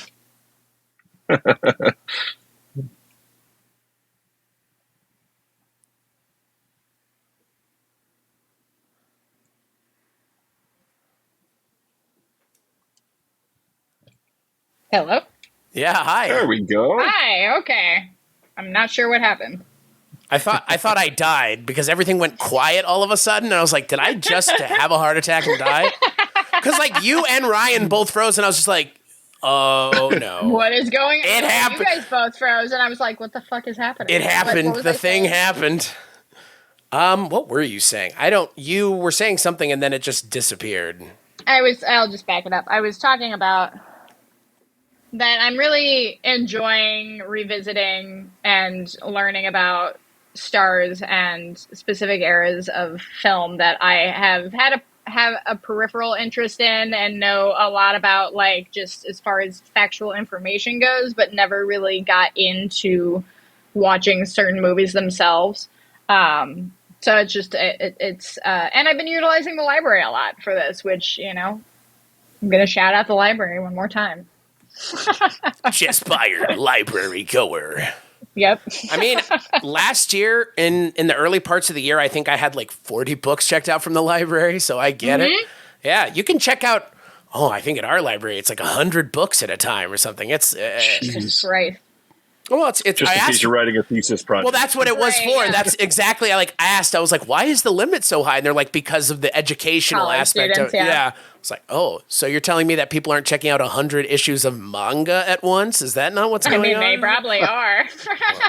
Hello? Yeah, hi. There we go. Hi, okay. I'm not sure what happened. I thought I died because everything went quiet all of a sudden, and I was like, did I just have a heart attack and die? Because like you and Ryan both froze, and I was just like, oh no. What is going on? It happened. You guys both froze, and I was like, what the fuck is happening? It happened. What The was I thing saying? happened. What were you saying? You were saying something and then it just disappeared. I'll just back it up. I was talking about that I'm really enjoying revisiting and learning about stars and specific eras of film that I have a peripheral interest in and know a lot about, like, just as far as factual information goes, but never really got into watching certain movies themselves. So it's just, and I've been utilizing the library a lot for this, which, you know, I'm going to shout out the library one more time. Jess Byard, library goer. Yep. I mean, last year in the early parts of the year, I think I had like 40 books checked out from the library, so I get it. Yeah, you can check out. Oh, I think at our library it's like 100 books at a time or something. It's That's right. well, it's. Just in case you're writing a thesis project. Well, that's what it was Right, for. yeah. That's exactly. I asked. I was like, "Why is the limit so high?" And they're like, "Because of the educational College aspect students, of it." yeah. Yeah. It's like, oh, so you're telling me that people aren't checking out 100 issues of manga at once? Is that not what's I going mean, on? they probably are.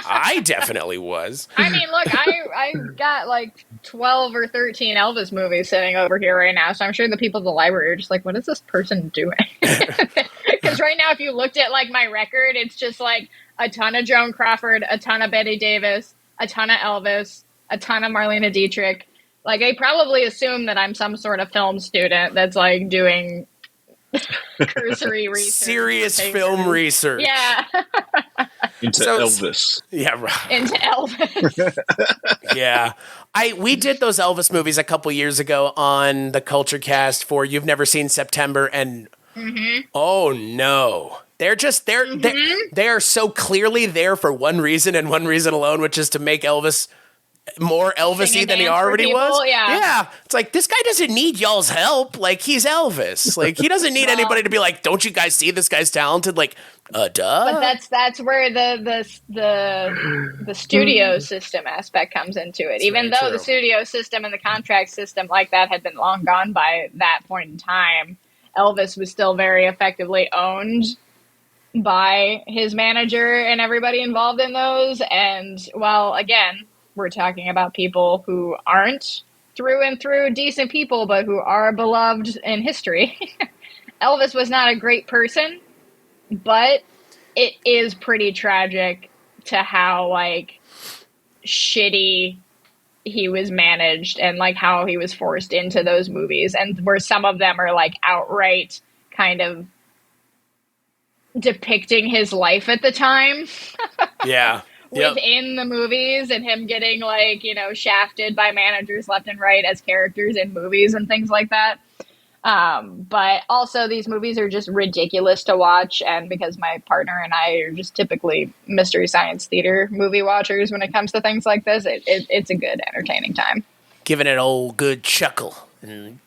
I definitely was. I mean, look, I got like 12 or 13 Elvis movies sitting over here right now, so I'm sure the people at the library are just like, what is this person doing? Because right now, if you looked at like my record, it's just like a ton of Joan Crawford, a ton of Betty Davis, a ton of Elvis, a ton of Marlene Dietrich. Like, they probably assume that I'm some sort of film student that's like doing cursory research. Serious for film papers. research. Yeah. Into So- Elvis. Yeah. Right. Into Elvis. Yeah. We did those Elvis movies a couple years ago on the Culture Cast for You've Never Seen September, and oh no. They are so clearly there for one reason and one reason alone, which is to make Elvis more Elvis-y and than he dance for already people, was. yeah. It's like, this guy doesn't need y'all's help. Like, he's Elvis. Like, he doesn't need anybody to be like, don't you guys see this guy's talented? Like, duh. But that's where the studio system aspect comes into it. Even very though true. the studio system and the contract system like that had been long gone by that point in time, Elvis was still very effectively owned by his manager and everybody involved in those. And while, again, we're talking about people who aren't through and through decent people, but who are beloved in history, Elvis was not a great person. But it is pretty tragic to how, like, shitty he was managed and, like, how he was forced into those movies. And where some of them are, like, outright kind of depicting his life at the time Yeah. Yep. within the movies, and him getting, like, you know, shafted by managers left and right as characters in movies and things like that. But also these movies are just ridiculous to watch, and because my partner and I are just typically Mystery Science Theater movie watchers when it comes to things like this, it's a good entertaining time. Giving it an old good chuckle and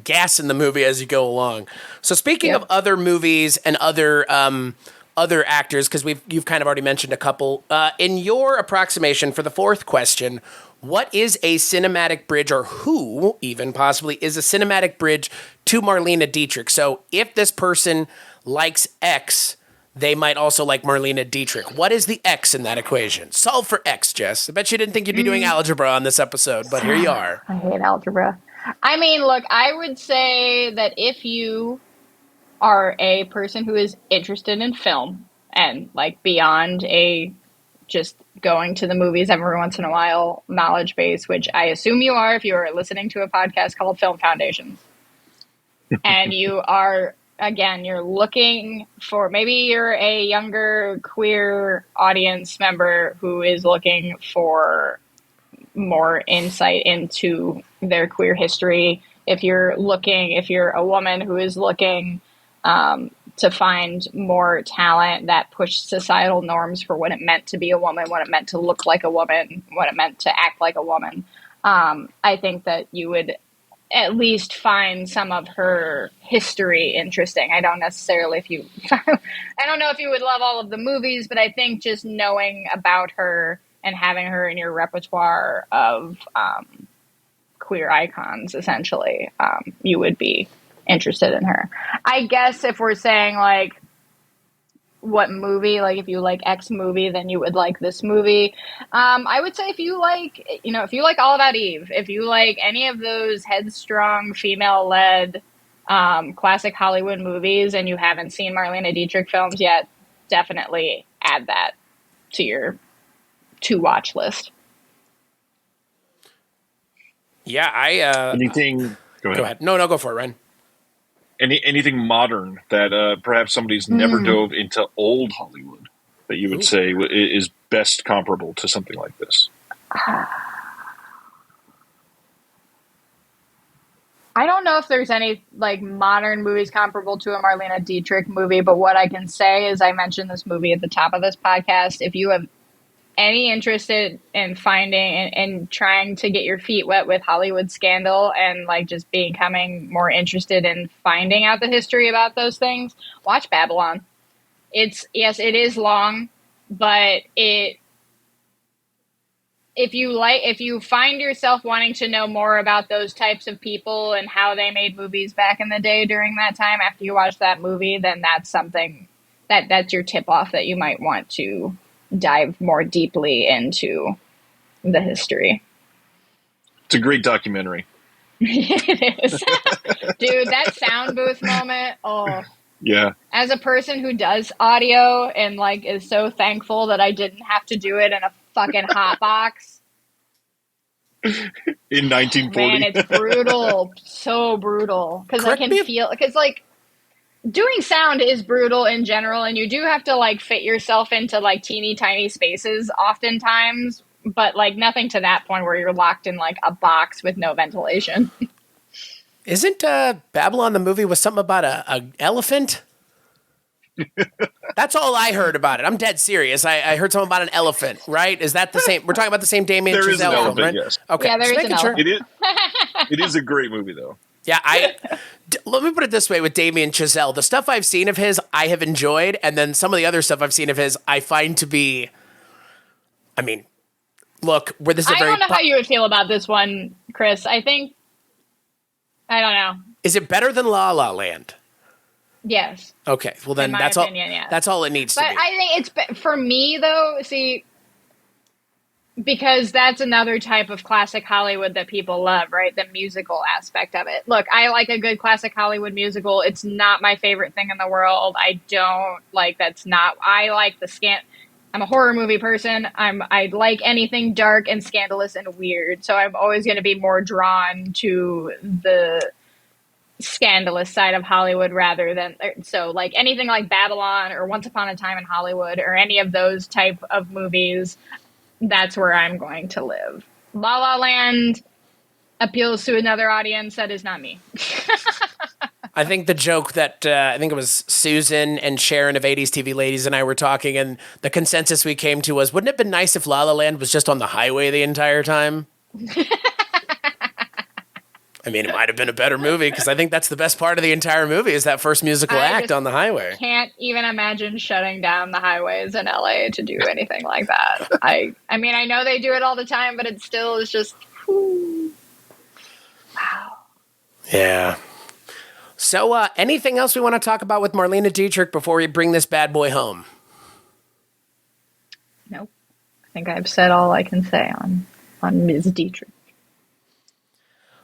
gas in the movie as you go along. So speaking of other movies and other actors, because you've kind of already mentioned a couple, in your approximation for the fourth question, what is a cinematic bridge, or who even possibly is a cinematic bridge to Marlene Dietrich? So if this person likes X, they might also like Marlene Dietrich. What is the X in that equation? Solve for X, Jess. I bet you didn't think you'd be doing algebra on this episode, but here you are. I hate algebra. I mean, look, I would say that if you are a person who is interested in film and, like, beyond a just going to the movies every once in a while knowledge base, which I assume you are if you are listening to a podcast called Film Foundations. And you are, again, you're looking for, maybe you're a younger queer audience member who is looking for more insight into their queer history. If you're a woman who is looking to find more talent that pushed societal norms for what it meant to be a woman, what it meant to look like a woman, what it meant to act like a woman, I think that you would at least find some of her history interesting. I don't know if you would love all of the movies, but I think just knowing about her and having her in your repertoire of queer icons, essentially, you would be interested in her. I guess if we're saying like what movie, like if you like X movie, then you would like this movie. I would say if you like All About Eve, if you like any of those headstrong female-led classic Hollywood movies and you haven't seen Marlene Dietrich films yet, definitely add that to your to-watch list. Yeah, anything. Go ahead. No, go for it, Ren. Anything modern that perhaps somebody's never dove into old Hollywood that you would say is best comparable to something like this? I don't know if there's any like modern movies comparable to a Marlene Dietrich movie, but what I can say is I mentioned this movie at the top of this podcast. If you have any interest in finding and trying to get your feet wet with Hollywood scandal and like just becoming more interested in finding out the history about those things, watch Babylon. It is long, but if you find yourself wanting to know more about those types of people and how they made movies back in the day during that time after you watch that movie, then that's something that's your tip off that you might want to dive more deeply into the history. It's a great documentary. It is. Dude, that sound booth moment. Oh, yeah. As a person who does audio and like is so thankful that I didn't have to do it in a fucking hot box. In 1940. Man, it's brutal. So brutal. Because I can feel, because like doing sound is brutal in general, and you do have to like fit yourself into like teeny tiny spaces oftentimes, but like nothing to that point where you're locked in like a box with no ventilation. Isn't Babylon the movie with something about a elephant? That's all I heard about it. I'm dead serious. I heard something about an elephant, right? Is that the same? We're talking about the same Damien Chazelle film, elephant, right? yes. Okay. Yeah, there is an elephant. It is a great movie, though. Yeah, let me put it this way with Damien Chazelle. The stuff I've seen of his, I have enjoyed, and then some of the other stuff I've seen of his, I find to be, I mean, look, where this is I don't know how you would feel about this one, Chris. I don't know. Is it better than La La Land? Yes. Okay, well then that's opinion, yes. That's all it needs to be. But I think it's, for me though, see, because that's another type of classic Hollywood that people love, right? The musical aspect of it. Look, I like a good classic Hollywood musical. It's not my favorite thing in the world. I like the I'm a horror movie person. I like anything dark and scandalous and weird. So I'm always going to be more drawn to the scandalous side of Hollywood rather than, so like anything like Babylon or Once Upon a Time in Hollywood or any of those type of movies, that's where I'm going to live. La La Land appeals to another audience that is not me. I think the joke that I think it was Susan and Sharon of 80s TV Ladies and I were talking, and the consensus we came to was, wouldn't it have been nice if La La Land was just on the highway the entire time? I mean, it might have been a better movie because I think that's the best part of the entire movie is that first musical act on the highway. Can't even imagine shutting down the highways in LA to do anything like that. I mean, I know they do it all the time, but it still is just, whew. Wow. Yeah. So anything else we want to talk about with Marlene Dietrich before we bring this bad boy home? Nope. I think I've said all I can say on Ms. Dietrich.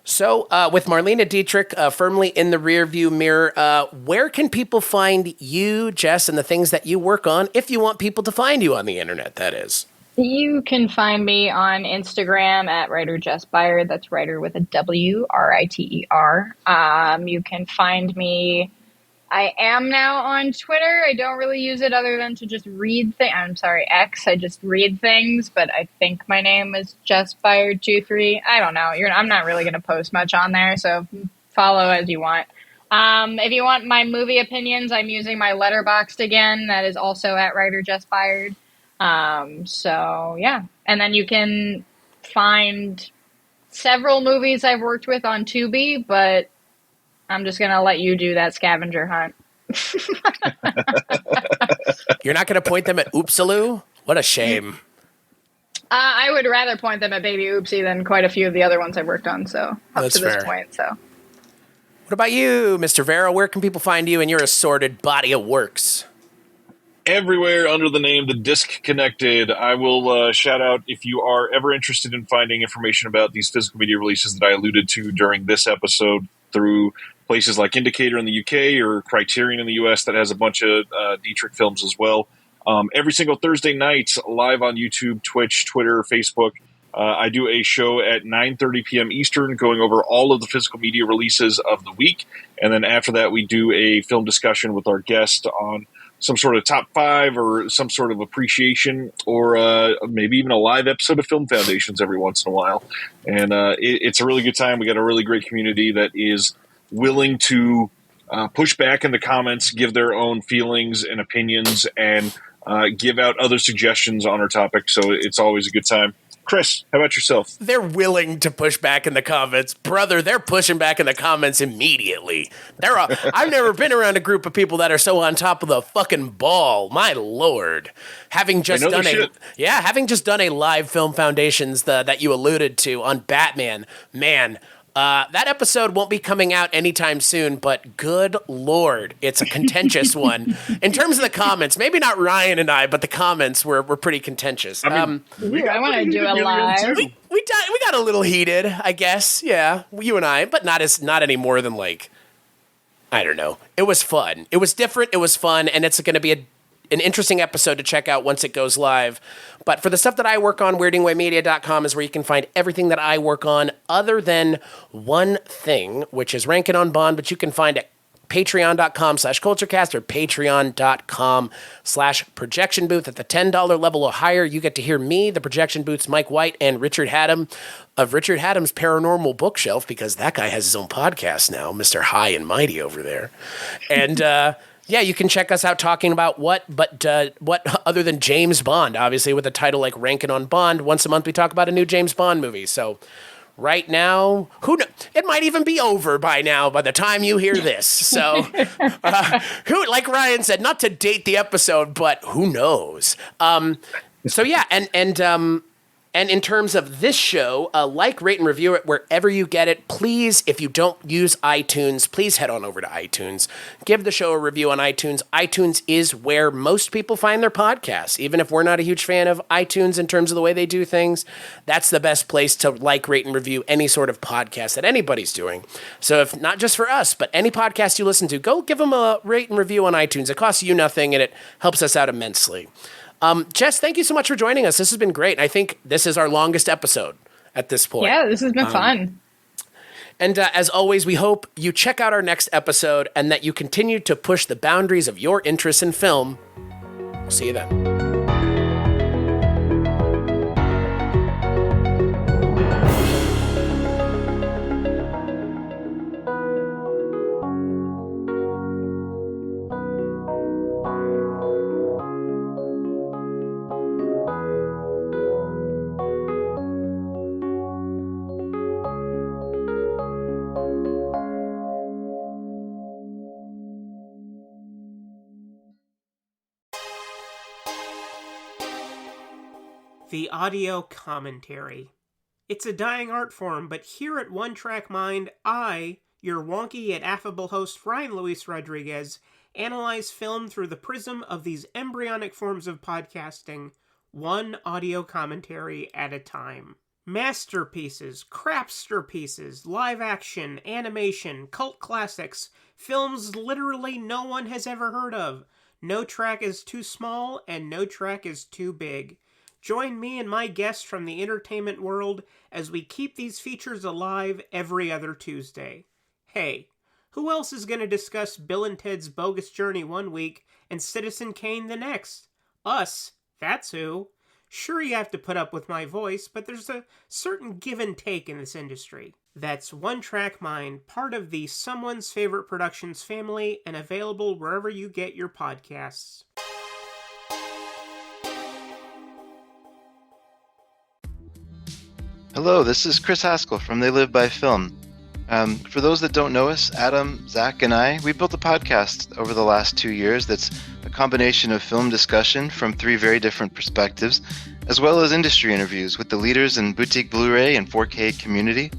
So with Marlene Dietrich firmly in the rearview mirror, where can people find you, Jess, and the things that you work on if you want people to find you on the internet, that is? You can find me on Instagram at writer Jess Byard. That's writer with a W, Riter. You can find me. I am now on Twitter. I don't really use it other than to just read things. I'm sorry, X. I just read things, but I think my name is Jess Byard23. I don't know. I'm not really going to post much on there, so follow as you want. If you want my movie opinions, I'm using my Letterboxd again. That is also at writer Jess Byard. So yeah, and then you can find several movies I've worked with on Tubi, but I'm just gonna let you do that scavenger hunt. You're not going to point them at Oopsaloo? What a shame. I would rather point them at Baby Oopsie than quite a few of the other ones I've worked on. So That's to this fair. point, so. What about you, Mr. Vera? Where can people find you and your assorted body of works? Everywhere under the name The Disc Connected. I will shout out if you are ever interested in finding information about these physical media releases that I alluded to during this episode through places like Indicator in the UK or Criterion in the US that has a bunch of Dietrich films as well. Every single Thursday night, live on YouTube, Twitch, Twitter, Facebook, I do a show at 9:30 p.m. Eastern going over all of the physical media releases of the week. And then after that, we do a film discussion with our guest on some sort of top 5 or some sort of appreciation or maybe even a live episode of Film Foundations every once in a while. And it's a really good time. We got a really great community that is willing to push back in the comments, give their own feelings and opinions, and give out other suggestions on our topic. So it's always a good time. Chris, how about yourself? They're willing to push back in the comments. Brother, they're pushing back in the comments immediately. I've never been around a group of people that are so on top of the fucking ball. My Lord. Having just done a live Film Foundations that you alluded to on Batman, man, that episode won't be coming out anytime soon, but good Lord, it's a contentious one. In terms of the comments, maybe not Ryan and I, but the comments were pretty contentious. I want to do a live. We got a little heated, I guess. Yeah, you and I, but not any more than like, I don't know. It was fun. It was different. It was fun, and it's going to be an interesting episode to check out once it goes live. But for the stuff that I work on, weirdingwaymedia.com is where you can find everything that I work on other than one thing, which is Rankin' on Bond, but you can find it patreon.com/culturecast or patreon.com/projection booth. At the $10 level or higher, you get to hear me, the Projection Booth's Mike White, and Richard Haddam of Richard Haddam's Paranormal Bookshelf, because that guy has his own podcast now, Mr. High and Mighty over there. And, yeah, you can check us out talking about what other than James Bond, obviously, with a title like Rankin' on Bond. Once a month, we talk about a new James Bond movie. So right now, it might even be over by now by the time you hear this. So, like Ryan said, not to date the episode, but who knows? So yeah, and in terms of this show, like, rate, and review it wherever you get it. Please, if you don't use iTunes, please head on over to iTunes. Give the show a review on iTunes. iTunes is where most people find their podcasts. Even if we're not a huge fan of iTunes in terms of the way they do things, that's the best place to like, rate, and review any sort of podcast that anybody's doing. So if not just for us, but any podcast you listen to, go give them a rate and review on iTunes. It costs you nothing, and it helps us out immensely. Jess, thank you so much for joining us. This has been great. I think this is our longest episode at this point. Yeah, this has been fun. And as always, we hope you check out our next episode and that you continue to push the boundaries of your interests in film. We'll see you then. The audio commentary. It's a dying art form, but here at One Track Mind, I, your wonky yet affable host Ryan Luis Rodriguez, analyze film through the prism of these embryonic forms of podcasting, one audio commentary at a time. Masterpieces, crapster pieces, live action, animation, cult classics, films literally no one has ever heard of. No track is too small and no track is too big. Join me and my guests from the entertainment world as we keep these features alive every other Tuesday. Hey, who else is going to discuss Bill and Ted's Bogus Journey one week and Citizen Kane the next? Us, that's who. Sure, you have to put up with my voice, but there's a certain give and take in this industry. That's One Track Mind, part of the Someone's Favorite Productions family and available wherever you get your podcasts. Hello, this is Chris Haskell from They Live by Film. For those that don't know us, Adam, Zach, and I, we built a podcast over the last 2 years that's a combination of film discussion from 3 very different perspectives, as well as industry interviews with the leaders in boutique Blu-ray and 4K community.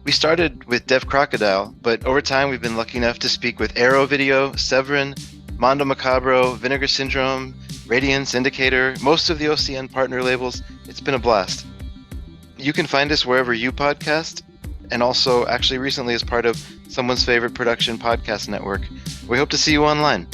We started with Deaf Crocodile, but over time we've been lucky enough to speak with Arrow Video, Severin, Mondo Macabro, Vinegar Syndrome, Radiance, Indicator, most of the OCN partner labels. It's been a blast. You can find us wherever you podcast, and also actually recently as part of Someone's Favorite Production Podcast Network. We hope to see you online.